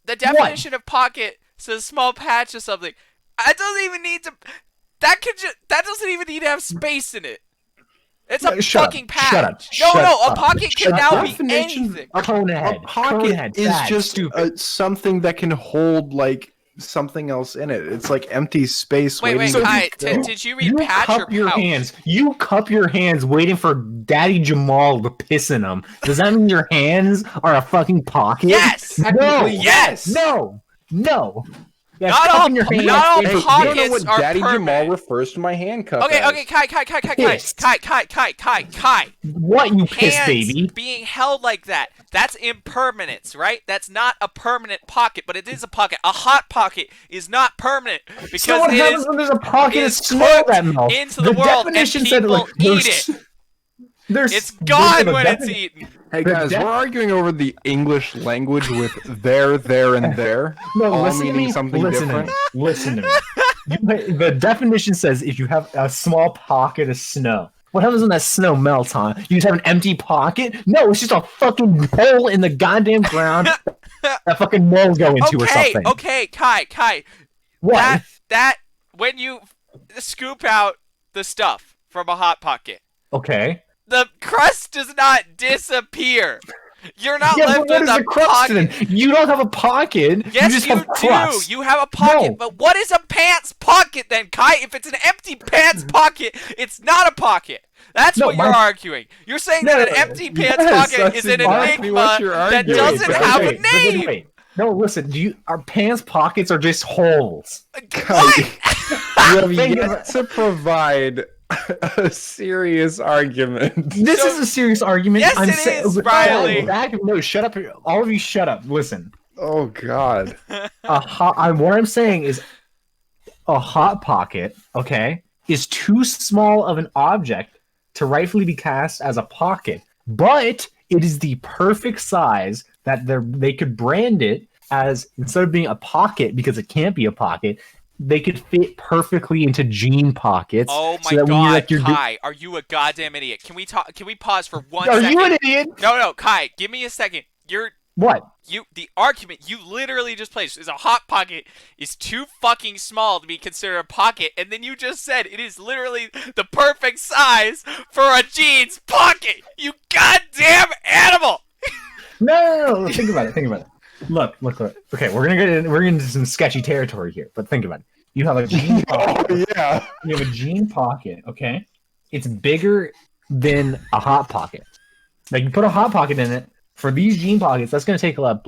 The definition of pocket says small patch of something. That doesn't even need to. That doesn't even need to have space in it. It's a fucking patch. No, a pocket can now be anything. A pocket is just something that can hold like something else in it. It's like empty space. Wait, to Kai, be filled. did you read patch or pouch? You cup your hands waiting for Daddy Jamal to piss in them. Does that mean your hands are a fucking pocket? Yes. No. Yes. No. That's Not all your hands not all waiting for- pockets You know what are Daddy permanent. Jamal refers to my handcuff Okay, as. Kai. What, you piss Hands baby? being held like that. That's impermanence, right? That's not a permanent pocket, but it is a pocket. A hot pocket is not permanent because So what it happens is when there's a pocket of is snow cooked that melts? into the world and definition people eat it. There's It's gone the when it's defini- eaten. Hey The guys, def- we're arguing over the English language with there, and there, No, all listen to meaning me. something Listen different. to me. Listen to me. The definition says if you have a small pocket of snow. What happens when that snow melts, huh? You just have an empty pocket? No, it's just a fucking hole in the goddamn ground that fucking moles go into or something. Okay, Kai. What? That when you scoop out the stuff from a hot pocket, Okay. the crust does not disappear. You're not Yeah, left but what with is a the crust pocket. then? You don't have a pocket. Yes, you just have do. crust. You have a pocket, No. but what is a pants pocket then, Kai? If it's an empty pants pocket, it's not a pocket. That's No, what you're arguing. You're saying No, that an no, empty pants yes, pocket that's is an exactly what you're enigma that arguing. doesn't Wait, have a Wait. name. No, listen. Our pants pockets are just holes. What? You have Think yet of- to provide a serious argument. This So- is a serious argument. Yes, it is, Reilly. No, shut up. All of you, shut up. Listen. Oh God. What I'm saying is, a hot pocket, okay, is too small of an object to rightfully be cast as a pocket, but it is the perfect size that they could brand it as, instead of being a pocket because it can't be a pocket, they could fit perfectly into jean pockets. Oh my so that when you're, God, you're Kai, are you a goddamn idiot? Can we talk? Can we pause for 1 Are second? you an idiot? No, Kai, give me a second. What? The argument you literally just placed is a hot pocket is too fucking small to be considered a pocket, and then you just said it is literally the perfect size for a jeans pocket. You goddamn animal! No. Think about it. Look. Okay, we're gonna get into some sketchy territory here, but think about it. You have a jean pocket. Oh yeah. You have a jean pocket, okay? It's bigger than a hot pocket. Like, you put a hot pocket in it. For these jean pockets, that's gonna take up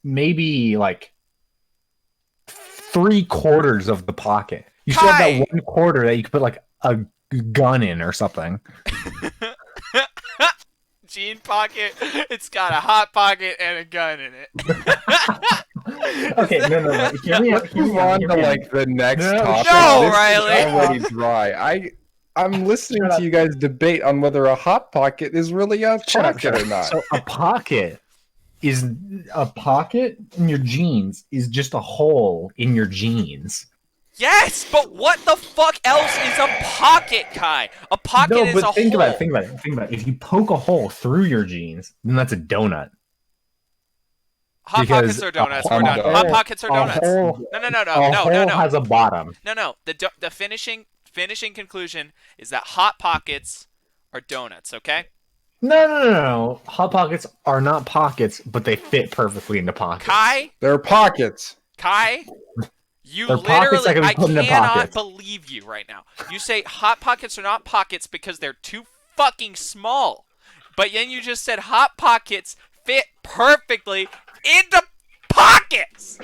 maybe 3/4 of the pocket. You still have Kai! that 1/4 that you could put a gun in or something. Jean pocket. It's got a hot pocket and a gun in it. Okay, no. Hear me out. Move on to the next No, topic. no, This is Reilly. already dry. I'm listening to you guys debate on whether a hot pocket is really a pocket or not. So a pocket in your jeans is just a hole in your jeans. Yes, but what the fuck else is a pocket, Kai? A pocket No, is but a think hole. about it. Think about it. If you poke a hole through your jeans, then that's a donut. Hot Because pockets are donuts. a We're done. hole- Hot pockets are a donuts. hole- No. A hole has a bottom. No. The finishing conclusion is that hot pockets are donuts. Okay. No. Hot Pockets are not pockets, but they fit perfectly into pockets. They're pockets. Kai, you They're pockets literally, that can be I put into cannot pockets. believe you right now. You say Hot Pockets are not pockets because they're too fucking small. But then you just said Hot Pockets fit perfectly into pockets.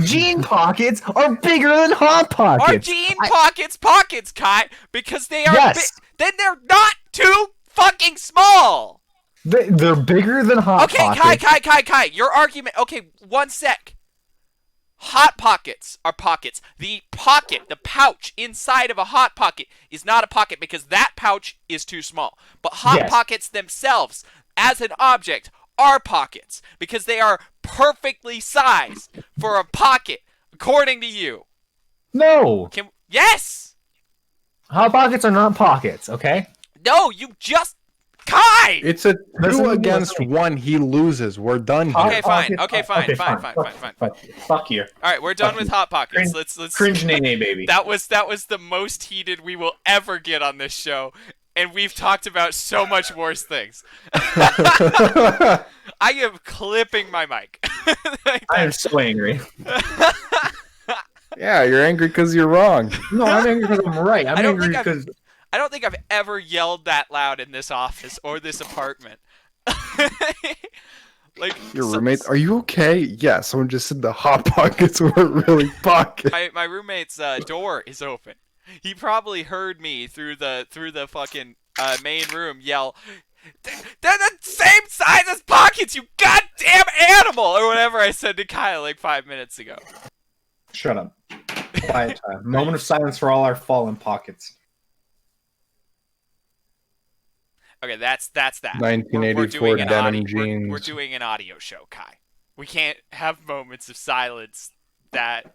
Jean pockets are bigger than Hot Pockets. Are jean pockets pockets, Kai? Because they are Yes. then they're not too fucking small. They're bigger than Hot Okay, Pockets. Kai. Your argument. Okay, one sec. Hot Pockets are pockets. The pocket, the pouch inside of a Hot Pocket is not a pocket because that pouch is too small. But Hot Yes. Pockets themselves, as an object, are pockets because they are perfectly sized for a pocket, according to you. No. Yes! Hot Pockets are not pockets, okay? No, you just... Kai! It's a Listen, 2 against 1. He loses. We're done here. Okay, fine. Pockets- Okay, fine. Fuck you. All right, we're done Fuck with you. Hot Pockets. Cringe- Let's Cringe nay, baby. That was the most heated we will ever get on this show, and we've talked about so much worse things. I am clipping my mic. I am so angry. Yeah, you're angry because you're wrong. No, I'm angry because I'm right. I'm I don't angry think because I don't think I've ever yelled that loud in this office or this apartment. Like Your roommate, are you okay? Yeah, someone just said the Hot Pockets weren't really pockets. my roommate's door is open. He probably heard me through the fucking main room yell, "They're the same size as pockets, you goddamn animal!" or whatever I said to Kyle like 5 minutes ago. shut up. Quiet time. Moment of silence for all our fallen pockets. Okay, that's that. 1984 denim jeans. We're doing an audio show, Kai. We can't have moments of silence that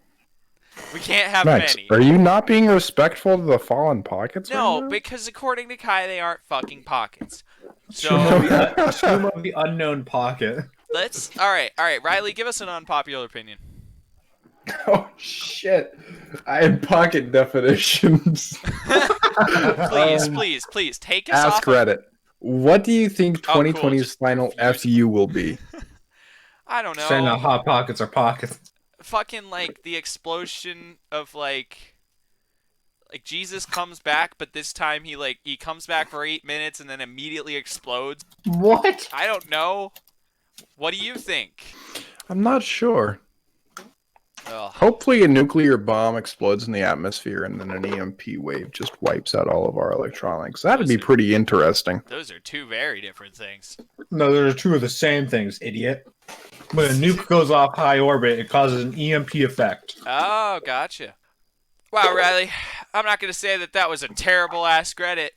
we can't have Max, many. are you not being respectful to the fallen pockets? No, right now? because according to Kai, they aren't fucking pockets. So Tomb of the unknown pocket. let's. All right, Reilly, give us an unpopular opinion. Oh shit! I had pocket definitions. Please, take us Ask off. Reddit. What do you think Oh, cool, 2020's just final confused. FU will be? I don't know. Saying that hot pockets are pockets. Fucking like the explosion of like Jesus comes back, but this time he comes back for 8 minutes and then immediately explodes. What? I don't know. What do you think? I'm not sure. Ugh. Hopefully, a nuclear bomb explodes in the atmosphere and then an EMP wave just wipes out all of our electronics. That'd be pretty interesting. Those are two very different things. No, they're two of the same things, idiot. When a nuke goes off high orbit, it causes an EMP effect. Oh, gotcha. Wow, Riley, I'm not gonna say that was a terrible ass Reddit,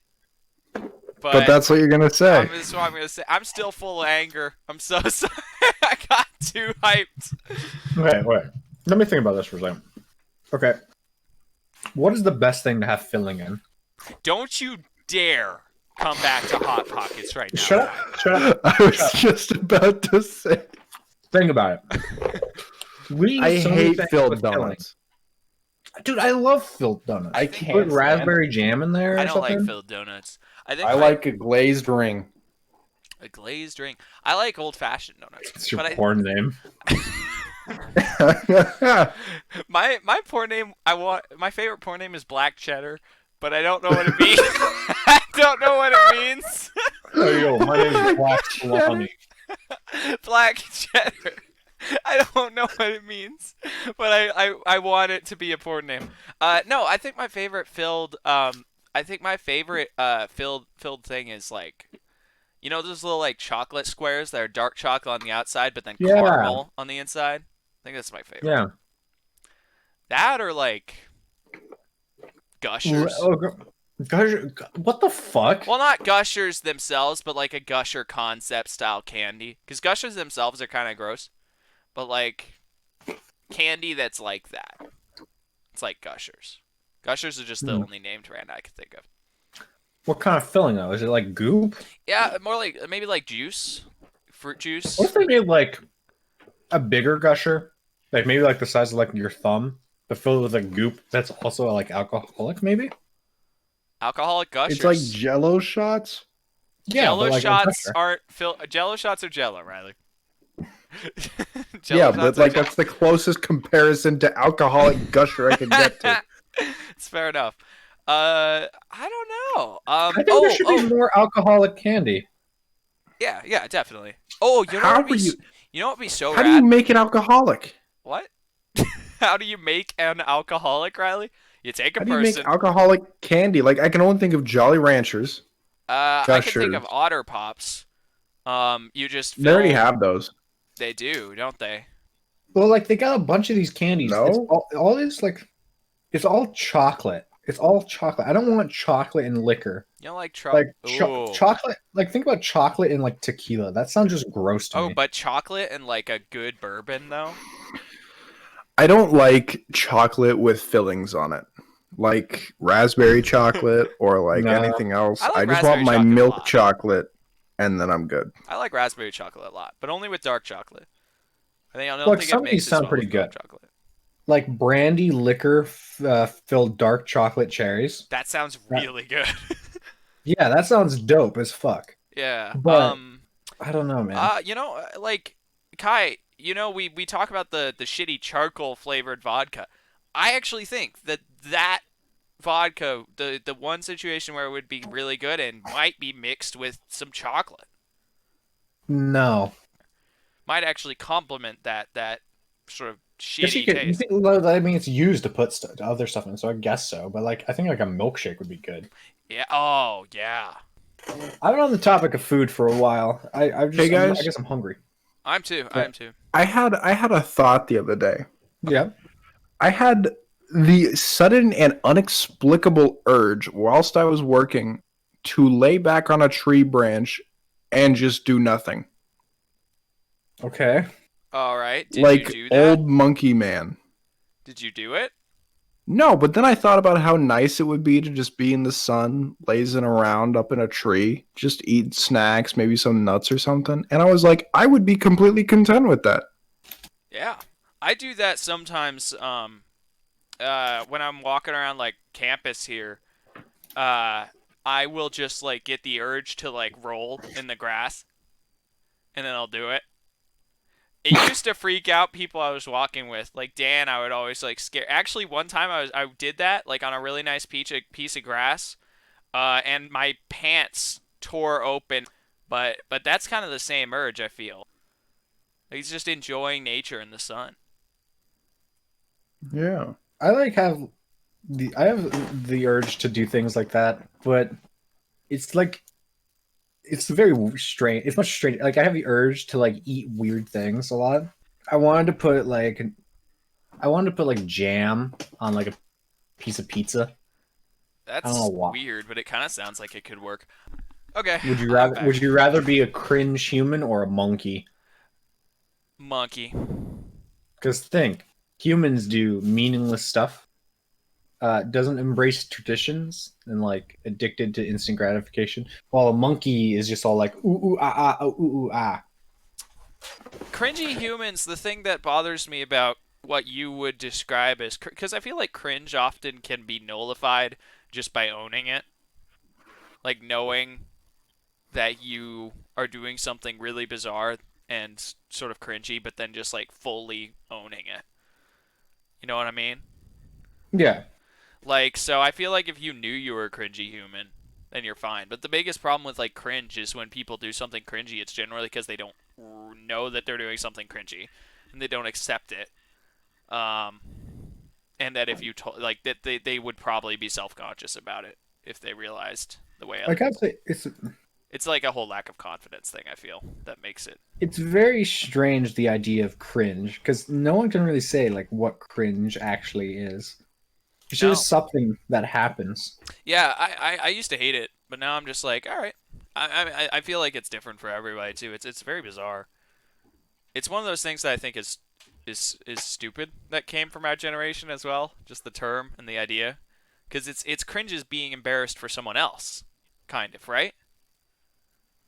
But that's what you're gonna say. that's what I'm gonna say. I'm still full of anger. I'm so sorry. I got too hyped. Wait. Let me think about this for a second. Okay. What is the best thing to have filling in? Don't you dare come back to Hot Pockets right now. Shut up. I was just about to say. Think about it. We I eat so many hate things filled with filling. donuts. Dude, I love filled donuts. I Put can't. raspberry jam in there or I don't something? like filled donuts. I like a glazed ring. a glazed ring. I like old-fashioned donuts. It's your but porn name. my porn name, my favorite porn name is Black Cheddar, but I don't know what it means. I don't know what it means. Oh, yo, my name is Black Salami. Black Cheddar. I don't know what it means, but I want it to be a porn name. No, I think my favorite filled filled thing is like, you know, those little like chocolate squares that are dark chocolate on the outside, but then Yeah. caramel on the inside. I think that's my favorite. Yeah. That or like Gushers. Gusher, what the fuck? Well, not Gushers themselves, but like a Gusher concept style candy. Because Gushers themselves are kind of gross. But like candy that's like that. It's like Gushers. Gushers are just the only named brand I could think of. What kind of filling though? Is it like goop? Yeah, more like maybe like juice. Fruit juice. What if they made like a bigger gusher? Like maybe like the size of like your thumb, but filled with a goop that's also like alcoholic, maybe? Alcoholic Gushers. It's like Jello shots. Yeah, but Jello like a shots gusher. aren't Jello shots are Jello, Riley. Yeah, Jello but shots are like Jello. that's the closest comparison to alcoholic gusher I could get to. It's fair enough. I don't know. I think there Oh, should be oh, more alcoholic candy. yeah, yeah, definitely. Oh, How are you? you know what would be so How do you rad? make it alcoholic? What? How do you make an alcoholic, Riley? You take a How do you make person. alcoholic candy? Like I can only think of Jolly Ranchers, I can think Gushers. of Otter Pops. You just They already fill. have those. They do, don't they? Well, like they got a bunch of these candies. It's No, all this like it's all chocolate. It's all chocolate. I don't want chocolate and liquor. You don't like Like Ooh. chocolate. Like think about chocolate and like tequila. That sounds just gross to Oh, me. but chocolate and like a good bourbon though. I don't like chocolate with fillings on it, like raspberry chocolate or like No. anything else. I I like just want raspberry my chocolate a milk lot. chocolate, and then I'm good. I like raspberry chocolate a lot, but only with dark chocolate. I don't Look, think it some of these mixes sound well pretty with milk good. chocolate. Like brandy liquor filled dark chocolate cherries. That sounds That, really good. yeah, that sounds dope as fuck. Yeah. But I don't know, man. Like Kai, we talk about the shitty charcoal flavored vodka. I actually think that vodka, the one situation where it would be really good and might be mixed with some chocolate, No. might actually complement that sort of Guess you shitty could. You taste. think, well, I mean, it's used to put other stuff in, so I guess so. But like, I think like a milkshake would be good. Yeah. Oh, yeah. I've been on the topic of food for a while. Hey I guys, guess I'm hungry. I'm too. Yeah. I'm too. I had a thought the other day. Yeah. I had the sudden and inexplicable urge whilst I was working to lay back on a tree branch and just do nothing. Okay. All right. Did you Like do that? old monkey man. Did you do it? No, but then I thought about how nice it would be to just be in the sun, lazing around up in a tree, just eat snacks, maybe some nuts or something. And I was like, I would be completely content with that. Yeah. I do that sometimes when I'm walking around like campus here. Uh I will just like get the urge to like roll in the grass and then I'll do it. It used to freak out people I was walking with. Like Dan, I would always like scare. Actually, one time I did that like on a really nice piece of grass, and my pants tore open. But that's kind of the same urge I feel. Like, he's just enjoying nature in the sun. Yeah. I like have I have the urge to do things like that, but it's like it's very strange. It's much strange. Like I have the urge to like eat weird things a lot. I wanted to put like jam on like a piece of pizza. I don't know That's why. weird, but it kind of sounds like it could work. Okay, Would you I'm rather back. be a cringe human or a monkey? Monkey. Because think, humans do meaningless stuff, doesn't embrace traditions and like addicted to instant gratification, while a monkey is just all like ooh ooh ah ah ooh ooh ah. Cringy humans, the thing that bothers me about what you would describe as, because I feel like cringe often can be nullified just by owning it, like knowing that you are doing something really bizarre and sort of cringy, but then just like fully owning it. You know what I mean? Yeah, Like, so I feel like if you knew you were a cringy human, then you're fine. But the biggest problem with like cringe is when people do something cringy, it's generally because they don't know that they're doing something cringy and they don't accept it. Um, and that if you told, like, that they would probably be self conscious about it if they realized the way other like I'd people. say It's like a whole lack of confidence thing, I feel, that makes it. it's very strange the idea of cringe because no one can really say like what cringe actually is. It's No. just something that happens. Yeah, I used to hate it, but now I'm just like, all right. I feel like it's different for everybody too. It's very bizarre. It's one of those things that I think is stupid that came from our generation as well. Just the term and the idea, because it's cringe is being embarrassed for someone else, kind of, right?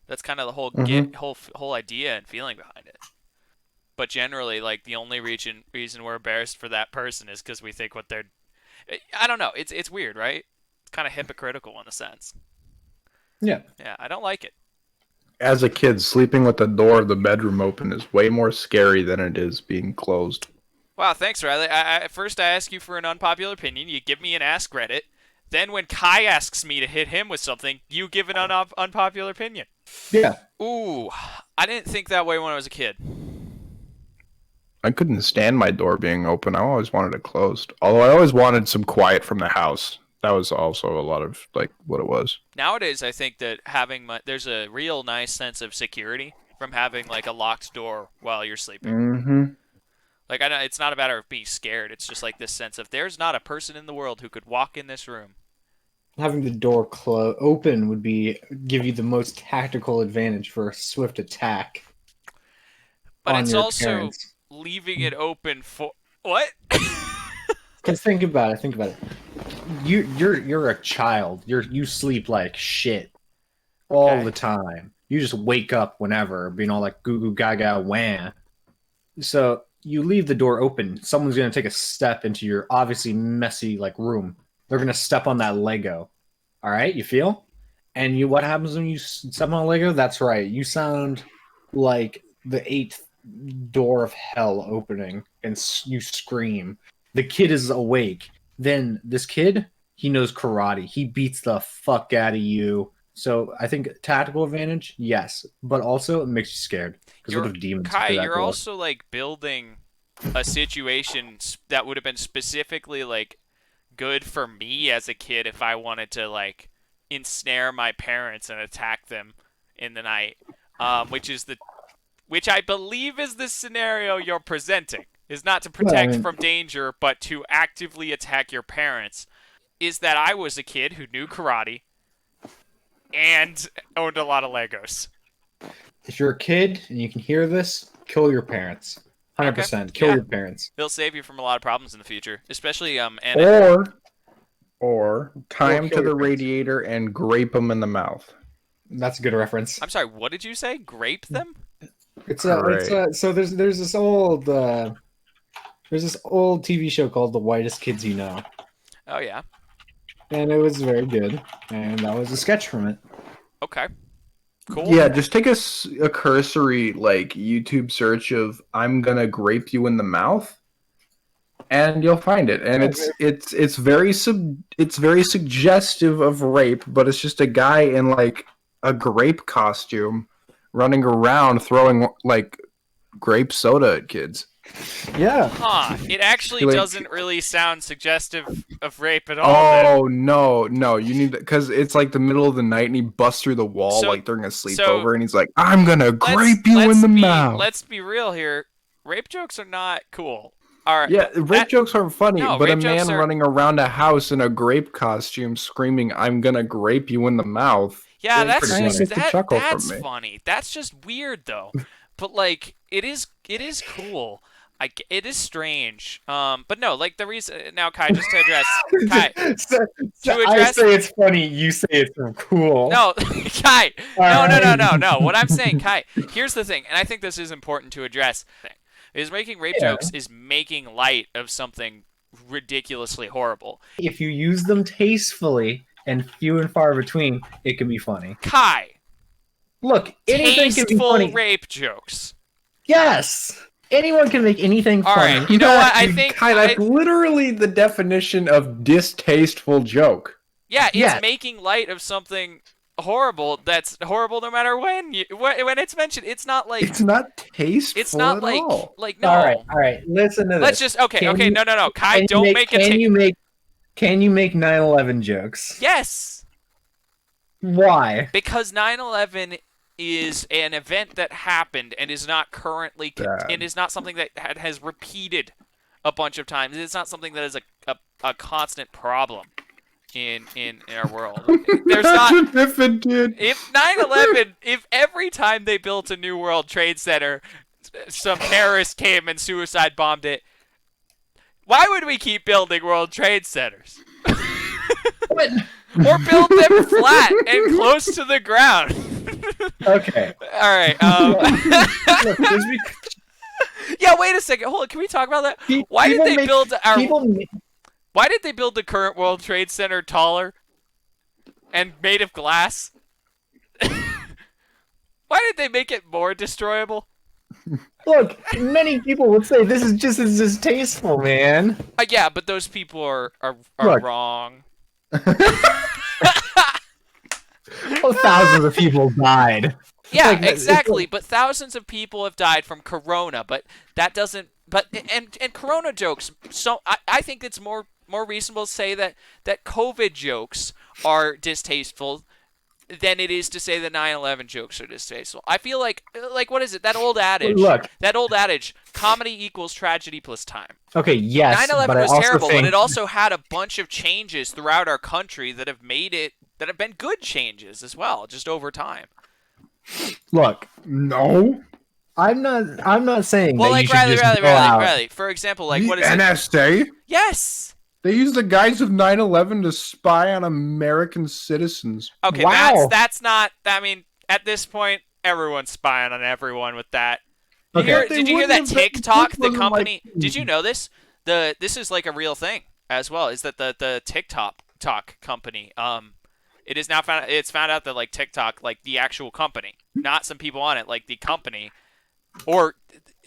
That's kind of the Mm-hmm. whole idea and feeling behind it. But generally, like the only reason we're embarrassed for that person is because we think what they're. I don't know. It's weird, right? It's kind of hypocritical in a sense. Yeah, Yeah, I don't like it. as a kid, sleeping with the door of the bedroom open is way more scary than it is being closed. Wow, thanks, Riley. First, I ask you for an unpopular opinion. You give me an Ask Reddit. Then, when Kai asks me to hit him with something, you give an unpopular opinion. Yeah. Ooh, I didn't think that way when I was a kid. I couldn't stand my door being open. I always wanted it closed. Although I always wanted some quiet from the house. That was also a lot of like what it was. Nowadays, I think that there's a real nice sense of security from having like a locked door while you're sleeping. Mm-hmm. Like I know it's not a matter of being scared. It's just like this sense of there's not a person in the world who could walk in this room. Having the door open would give you the most tactical advantage for a swift attack. But on it's your also parents. leaving it open for what? Because think about it. You're a child. You sleep like shit all Okay. the time. You just wake up whenever, being all like goo goo gaga wah. So you leave the door open. Someone's gonna take a step into your obviously messy like room. They're gonna step on that Lego. All right, you feel? And what happens when you step on a Lego? That's right. You sound like the eighth door of hell opening, and you scream. The kid is awake. Then this kid, he knows karate. He beats the fuck out of you. So I think tactical advantage, yes, but also it makes you scared because what You're if demons Kai, through that you're door? also like building a situation that would have been specifically like good for me as a kid if I wanted to like ensnare my parents and attack them in the night, which I believe is the scenario you're presenting. Is not to Well, I protect mean, from danger, but to actively attack your parents. Is that I was a kid who knew karate and owned a lot of Legos. if you're a kid and you can hear this, kill your parents. Okay. 100%. Kill Yeah. your parents. They'll save you from a lot of problems in the future, especially and Or tie him kill to the your parents. radiator and grape him in the mouth. That's a good reference. I'm sorry, what did you say? Grape them? So there's this old TV show called The Whitest Kids You Know, Oh yeah. and it was very good, and that was a sketch from it. Okay. Cool. Yeah, just take a cursory like YouTube search of "I'm gonna grape you in the mouth," and you'll find it. And it's very suggestive of rape, but it's just a guy in like a grape costume running around throwing like grape soda at kids. Yeah. Huh. It actually Like- doesn't really sound suggestive of rape at all. Oh no! You need because it's like the middle of the night, and he busts through the wall So- like during a sleepover, so- and he's like, "I'm gonna Let's- grape you in the mouth." Let's be real here. Rape jokes are not cool. All right. Yeah, rape jokes aren't funny, No, but a rape jokes man are- running around a house in a grape costume screaming, "I'm gonna grape you in the mouth." Yeah, That's that's pretty just funny. It's a chuckle from that's me. funny. That's just weird though. But like it is cool. It is strange. But no, like the reason now, Kai, just to address Kai. I address- say it's funny. You say it's cool. No, Kai. No. What I'm saying, Kai. Here's the thing, and I think this is important to address. Is making rape jokes is making light of something ridiculously horrible. If you use them tastefully and few and far between, it can be funny. Kai, Look, anything can be tasteful funny. rape jokes. Yes, anyone can make anything All funny. right, you know what? I think that's literally the definition of distasteful joke. yeah, it's Yeah. making light of something horrible. That's horrible no matter when it's mentioned. It's not like It's not tasteful. it's not at like all. no. All right. Listen to this. Let's just okay. Can you- No. Kai, Can you don't make it. Can you make 9/11 jokes? Yes, Why? because 9/11 is an event that happened and is not currently Bad. and is not something that has repeated a bunch of times. It's not something that is a constant problem in our world. There's not. Imagine if it did. If 9/11, if every time they built a new World Trade Center, some terrorist came and suicide bombed it, why would we keep building World Trade Centers? What? Or build them flat and close to the ground? Okay. All right. Look, Yeah. Wait a second. Hold on. Can we talk about that? Why did people they make- build our? people? Why did they build the current World Trade Center taller and made of glass? Why did they make it more destroyable? Look, many people would say this is just as distasteful, man. Yeah, but those people are Look. wrong. Oh, thousands of people died. Yeah, Like, exactly. But thousands of people have died from corona, but that doesn't. But and corona jokes. So I think it's more reasonable to say that COVID jokes are distasteful than it is to say that 9/11 jokes are distasteful. I feel like what is it? That old adage. Look. That old adage. Comedy equals tragedy plus time. Okay, yes, 9/11 but I was also terrible, think but it also had a bunch of changes throughout our country that have made it that have been good changes as well, just over time. look, No. I'm not saying Well, that like you should just go out. Riley. For example, like The what is it? NSA? Yes. They used the guise of 9/11 to spy on American citizens. Okay, Wow. that's not. I mean, at this point, everyone's spying on everyone with that. Okay. Did you hear that TikTok? The wasn't company. like- Did you know this? This is like a real thing as well. Is that the TikTok company? It is now found. It's found out that like TikTok, like the actual company, not some people on it, like the company, or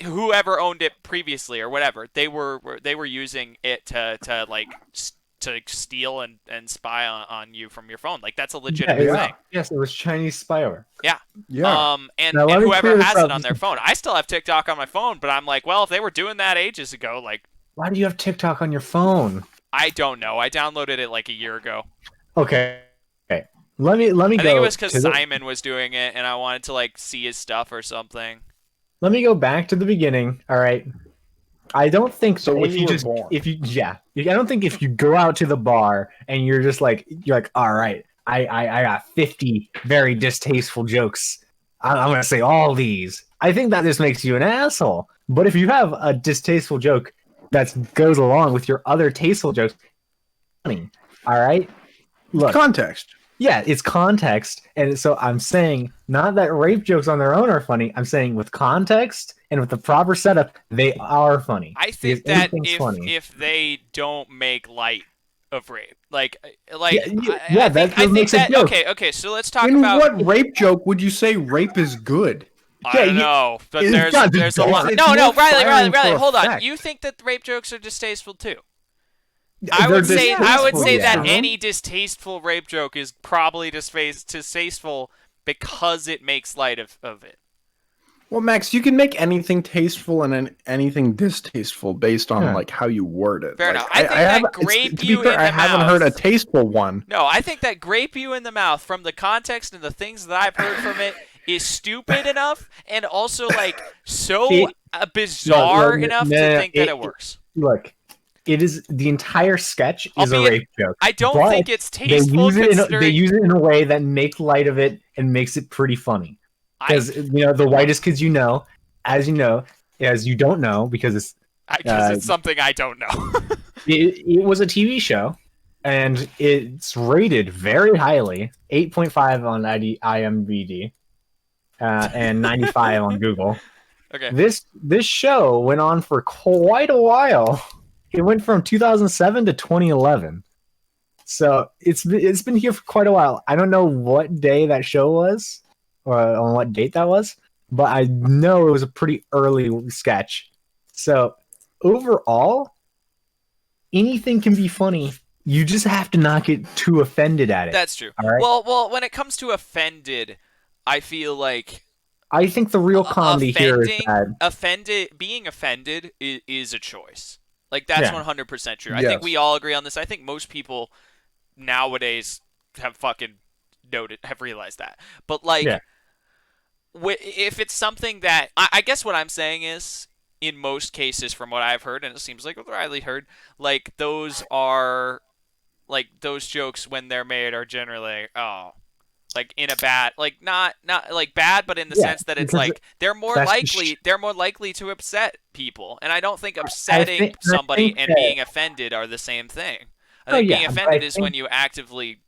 whoever owned it previously or whatever, they were using it to steal and spy on you from your phone. Like that's a legitimate Yeah. thing. Yes, it was Chinese spyware. Yeah. And Now, let me whoever clear this has up. it on their phone. I still have TikTok on my phone, but I'm like, well, if they were doing that ages ago, like Why do you have TikTok on your phone? I don't know. I downloaded it like a year ago. Okay. Let me I go. think it was because to the- Simon was doing it, and I wanted to like see his stuff or something. Let me go back to the beginning. All right. I don't think So if when you you were just born. I don't think if you go out to the bar and you're like all right, I got 50 very distasteful jokes. I'm gonna say all these. I think that just makes you an asshole. But if you have a distasteful joke that goes along with your other tasteful jokes, funny. All right. Look, Context. yeah, it's context. And so I'm saying not that rape jokes on their own are funny. I'm saying with context and with the proper setup, they are funny. I think Because that anything's funny. if they don't make light of rape, like Yeah, I that think makes a that joke. okay. So let's talk In about. what rape joke would you say rape is good? I don't know, but there's God, a don't- lot. it's No, more Riley, firing for hold on. effect. You think that rape jokes are distasteful too? They're I would say distasteful, that yeah. any distasteful rape joke is probably distasteful because it makes light of it. Well, Max, you can make anything tasteful and anything distasteful based on Yeah. like how you word it. Fair Like, enough. I think that grape to be you fair, in I the haven't mouth- heard a tasteful one. No, I think that grape you in the mouth from the context and the things that I've heard from it is stupid enough and also like so See, bizarre no, enough no, to no, think that it works. Look, it is the entire sketch is a Albeit, rape joke. I don't but think it's they tasteful use it considering they use it in a way that makes light of it and makes it pretty funny. Because the whitest kids as you don't know, because it's something I don't know. it was a TV show, and it's rated very highly, 8.5 on IMDb, and 95 on Google. Okay. This show went on for quite a while. It went from 2007 to 2011. So it's been here for quite a while. I don't know what day that show was, or on what date that was, but I know it was a pretty early sketch. So overall, anything can be funny. You just have to not get too offended at it. That's true. All right? Well, when it comes to offended, I feel like I think the real comedy here is that being offended is a choice. Like that's Yeah. 100% true. I Yes. think we all agree on this. I think most people nowadays have realized that. But like, Yeah. if it's something that I guess what I'm saying is, in most cases, from what I've heard, and it seems like what Riley heard, like those jokes when they're made are generally like in a bad, like not like bad, but in the Yeah, sense that it's because like they're more that's likely to upset people, and I don't think upsetting somebody and that- being offended are the same thing. I Oh, think yeah, being but I offended is think- when you actively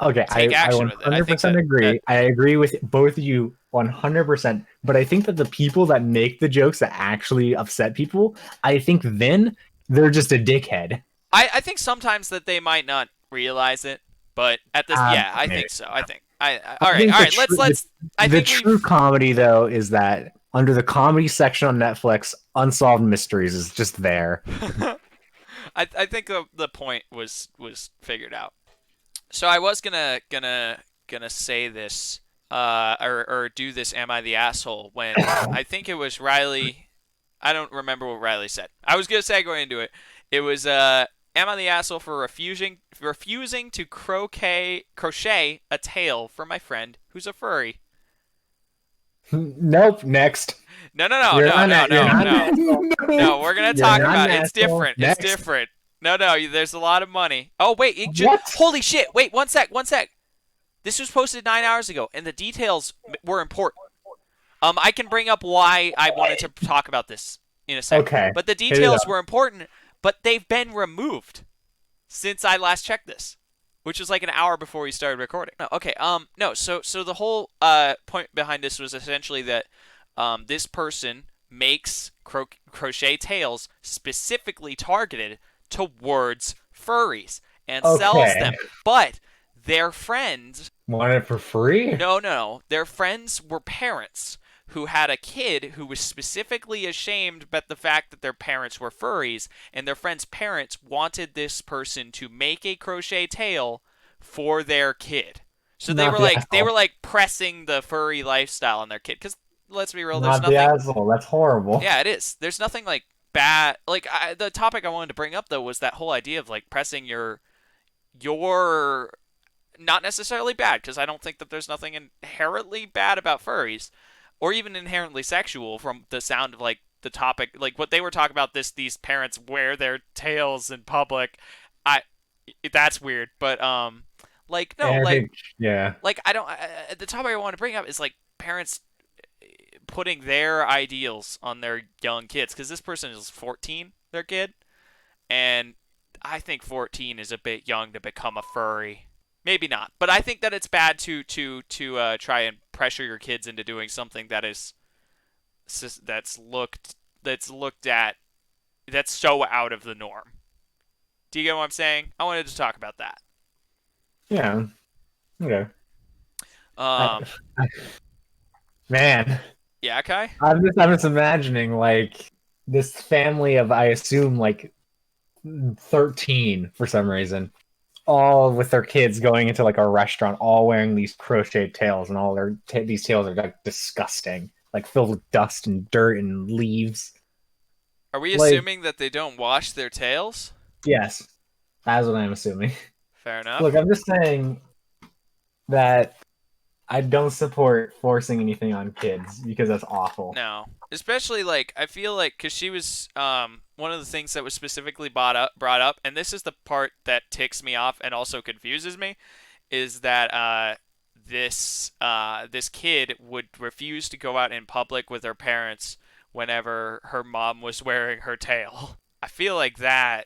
Okay, take I action with it. I think 100% agree. I agree with both of you 100%. But I think that the people that make the jokes that actually upset people, I think then they're just a dickhead. I think sometimes that they might not realize it, but at this, I maybe. think so. I All I right, think all the right. Let's. I the think true we've. comedy though is that under the comedy section on Netflix, Unsolved Mysteries is just there. I think the point was figured out. So I was gonna say this, or do this. Am I the asshole? When I think it was Reilly. I don't remember what Reilly said. I was gonna segue into it. It was am I the asshole for refusing to crochet a tail for my friend who's a furry? Nope. Next. No, no, no, You're no, not. no, You're no, not an no. asshole. No, we're gonna You're talk not an about it. It's asshole. different. It's Next. different. No, no, there's a lot of money. Oh wait, What? holy shit! Wait, one sec, one sec. This was posted 9 hours ago, and the details were important. I can bring up why I wanted to talk about this in a sec, Okay. but the Hit it details up. were important. But they've been removed since I last checked this, which was like an hour before we started recording. No, okay. No. So the whole point behind this was essentially that this person makes crochet tails specifically targeted towards furries and sells Okay. them, but their friends. Want it for free? No, no. Their friends were parents who had a kid who was specifically ashamed about the fact that their parents were furries, and their friend's parents wanted this person to make a crochet tail for their kid. So Not the they asshole. were like pressing the furry lifestyle on their kid. Because let's be real, there's Not the nothing. asshole. That's horrible. Yeah, it is. There's nothing like bad. Like the topic I wanted to bring up though was that whole idea of like pressing your not necessarily bad, because I don't think that there's nothing inherently bad about furries or even inherently sexual from the sound of like the topic, like what they were talking about. These parents wear their tails in public. I That's weird, but like no, And I think, yeah. I don't. The topic I want to bring up is like parents putting their ideals on their young kids, because this person is 14, their kid, and I think 14 is a bit young to become a furry. Maybe not, but I think that it's bad to try and pressure your kids into doing something that's looked at that's so out of the norm. Do you get what I'm saying? I wanted to talk about that. Yeah. Okay. I, Um, man, yeah, okay. I'm just imagining like this family of, I assume, like 13 for some reason, all with their kids going into like a restaurant, all wearing these crocheted tails, and all these tails are like disgusting, like filled with dust and dirt and leaves. Are we Like, assuming that they don't wash their tails? yes, that's what I'm assuming. Fair enough. Look, I'm just saying that I don't support forcing anything on kids because that's awful. No, especially like I feel like because she was one of the things that was specifically brought up, and this is the part that ticks me off and also confuses me, is that this kid would refuse to go out in public with her parents whenever her mom was wearing her tail. I feel like that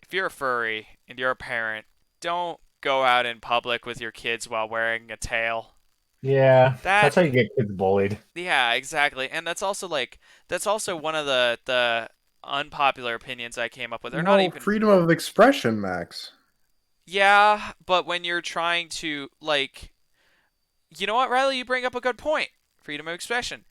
if you're a furry and you're a parent, don't go out in public with your kids while wearing a tail. Yeah, That that's how you get kids bullied. Yeah, exactly. And that's also one of the unpopular opinions I came up with. Or not No even. freedom of expression, Max. Yeah, but when you're trying to like, you know what, Riley, you bring up a good point. Freedom of expression.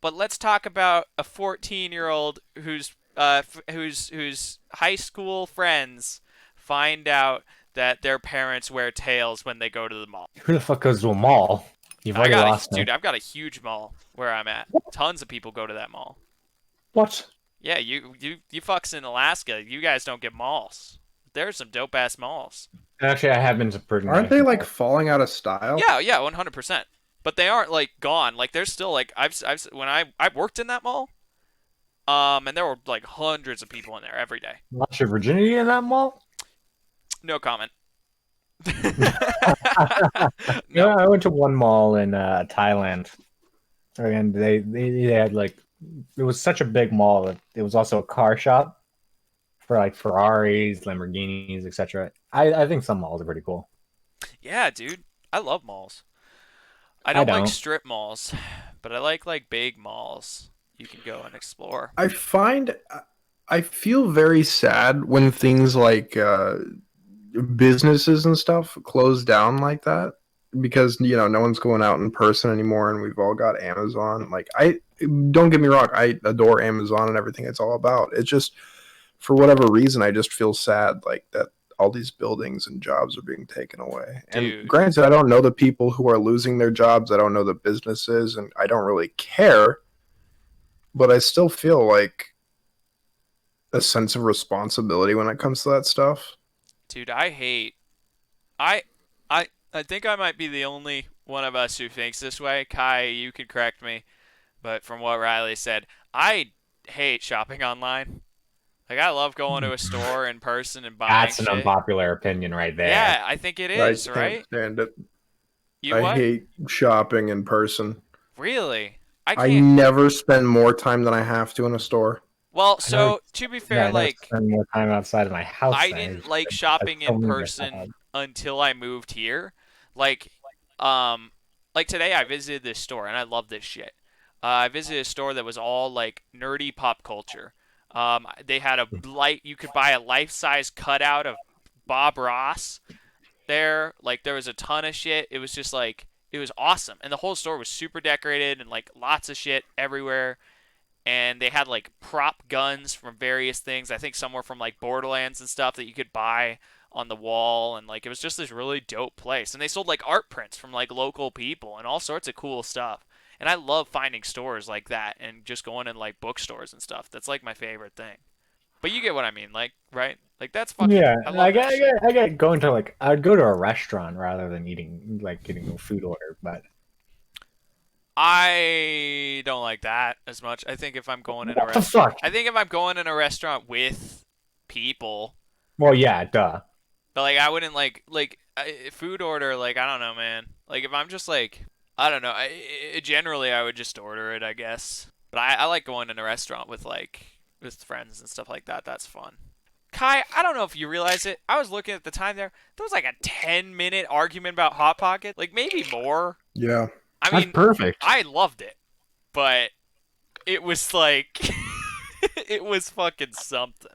But let's talk about a 14-year-old whose high school friends find out that their parents wear tails when they go to the mall. Who the fuck goes to a mall? You've already lost me. Dude, I've got a huge mall where I'm at. Tons of people go to that mall. What? Yeah, you fucks in Alaska. You guys don't get malls. There's some dope ass malls. Actually, I have been to pretty Aren't nice they like malls. falling out of style? Yeah, yeah, 100%. But they aren't like gone. Like there's still like when I worked in that mall, and there were like hundreds of people in there every day. Lost your virginity in that mall? No comment. Yeah, No. I went to one mall in Thailand, and they had like, it was such a big mall that it was also a car shop for like Ferraris, Lamborghinis, etc. I think some malls are pretty cool. Yeah, dude. I love malls. I I don't like don't. strip malls, but I like big malls. You can go and explore. I feel very sad when things like businesses and stuff close down like that. because no one's going out in person anymore, and we've all got Amazon. Like, I don't get me wrong, I adore Amazon and everything it's all about. It's just for whatever reason, I just feel sad like that all these buildings and jobs are being taken away. And Dude. granted, I don't know the people who are losing their jobs. I don't know the businesses, and I don't really care. But I still feel like a sense of responsibility when it comes to that stuff. Dude, I hate. I, I think I might be the only one of us who thinks this way. Kai, you can correct me, but from what Reilly said, I hate shopping online. Like, I love going to a store in person and buying That's an shit. unpopular opinion right there. Yeah, I think it I is, can't right? stand it. You I what? hate shopping in person. Really? I I can't. never spend more time than I have to in a store. Well, I never, so to be yeah, fair, I never like, spend more time outside of my house I than I didn't do. like I shopping still in need a person job. until I moved here. Like, um, like today I visited this store and I love this shit. I visited a store that was all like nerdy pop culture. They had you could buy a life-size cutout of Bob Ross there. Like, there was a ton of shit. It was just like, it was awesome. And the whole store was super decorated and like lots of shit everywhere. And they had like prop guns from various things. I think some were from like Borderlands and stuff that you could buy on the wall, and like it was just this really dope place. And they sold like art prints from like local people and all sorts of cool stuff. And I love finding stores like that and just going in like bookstores and stuff. That's like my favorite thing. But you get what I mean, like, right? Like, that's fucking, Yeah, I love that shit. I get going to like I'd go to a restaurant rather than eating like getting a food order. But I don't like that as much. I think if I'm going in a what the restaurant, fuck? I think if I'm going in a restaurant with people, Well, yeah, duh. but like I wouldn't food order. Like, I don't know, man. Like, if I'm just like, I don't know. Generally I would just order it, I guess. But I like going in a restaurant with with friends and stuff like that. That's fun. Kai, I don't know if you realize it. I was looking at the time there. There was like a 10-minute argument about Hot Pocket, like maybe more. Yeah. I That's mean, perfect. I loved it, but it was like it was fucking something.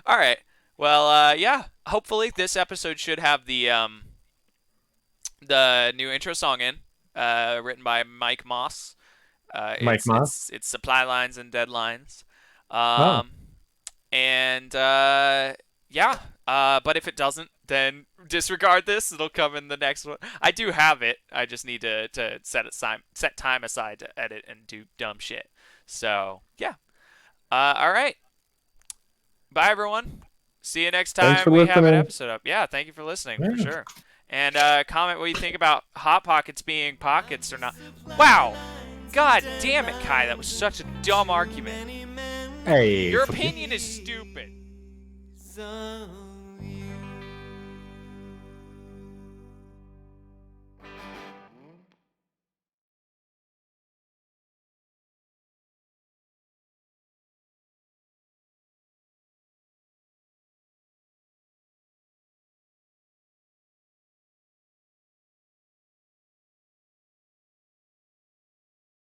All right. Well, yeah. Hopefully this episode should have the new intro song in, written by Mike Moss. Mike Moss. It's Supply Lines and Deadlines. Oh, Um, and yeah. But if it doesn't, then disregard this. It'll come in the next one. I do have it. I just need to set time aside to edit and do dumb shit. So yeah. All right. Bye, everyone. See you next Thanks time for we have an listening. episode up. Yeah, thank you for listening, for yeah. sure. And comment what you think about Hot Pockets being pockets or not. Wow. God damn it, Kai. That was such a dumb argument. Hey. Your fuck you. opinion is stupid. So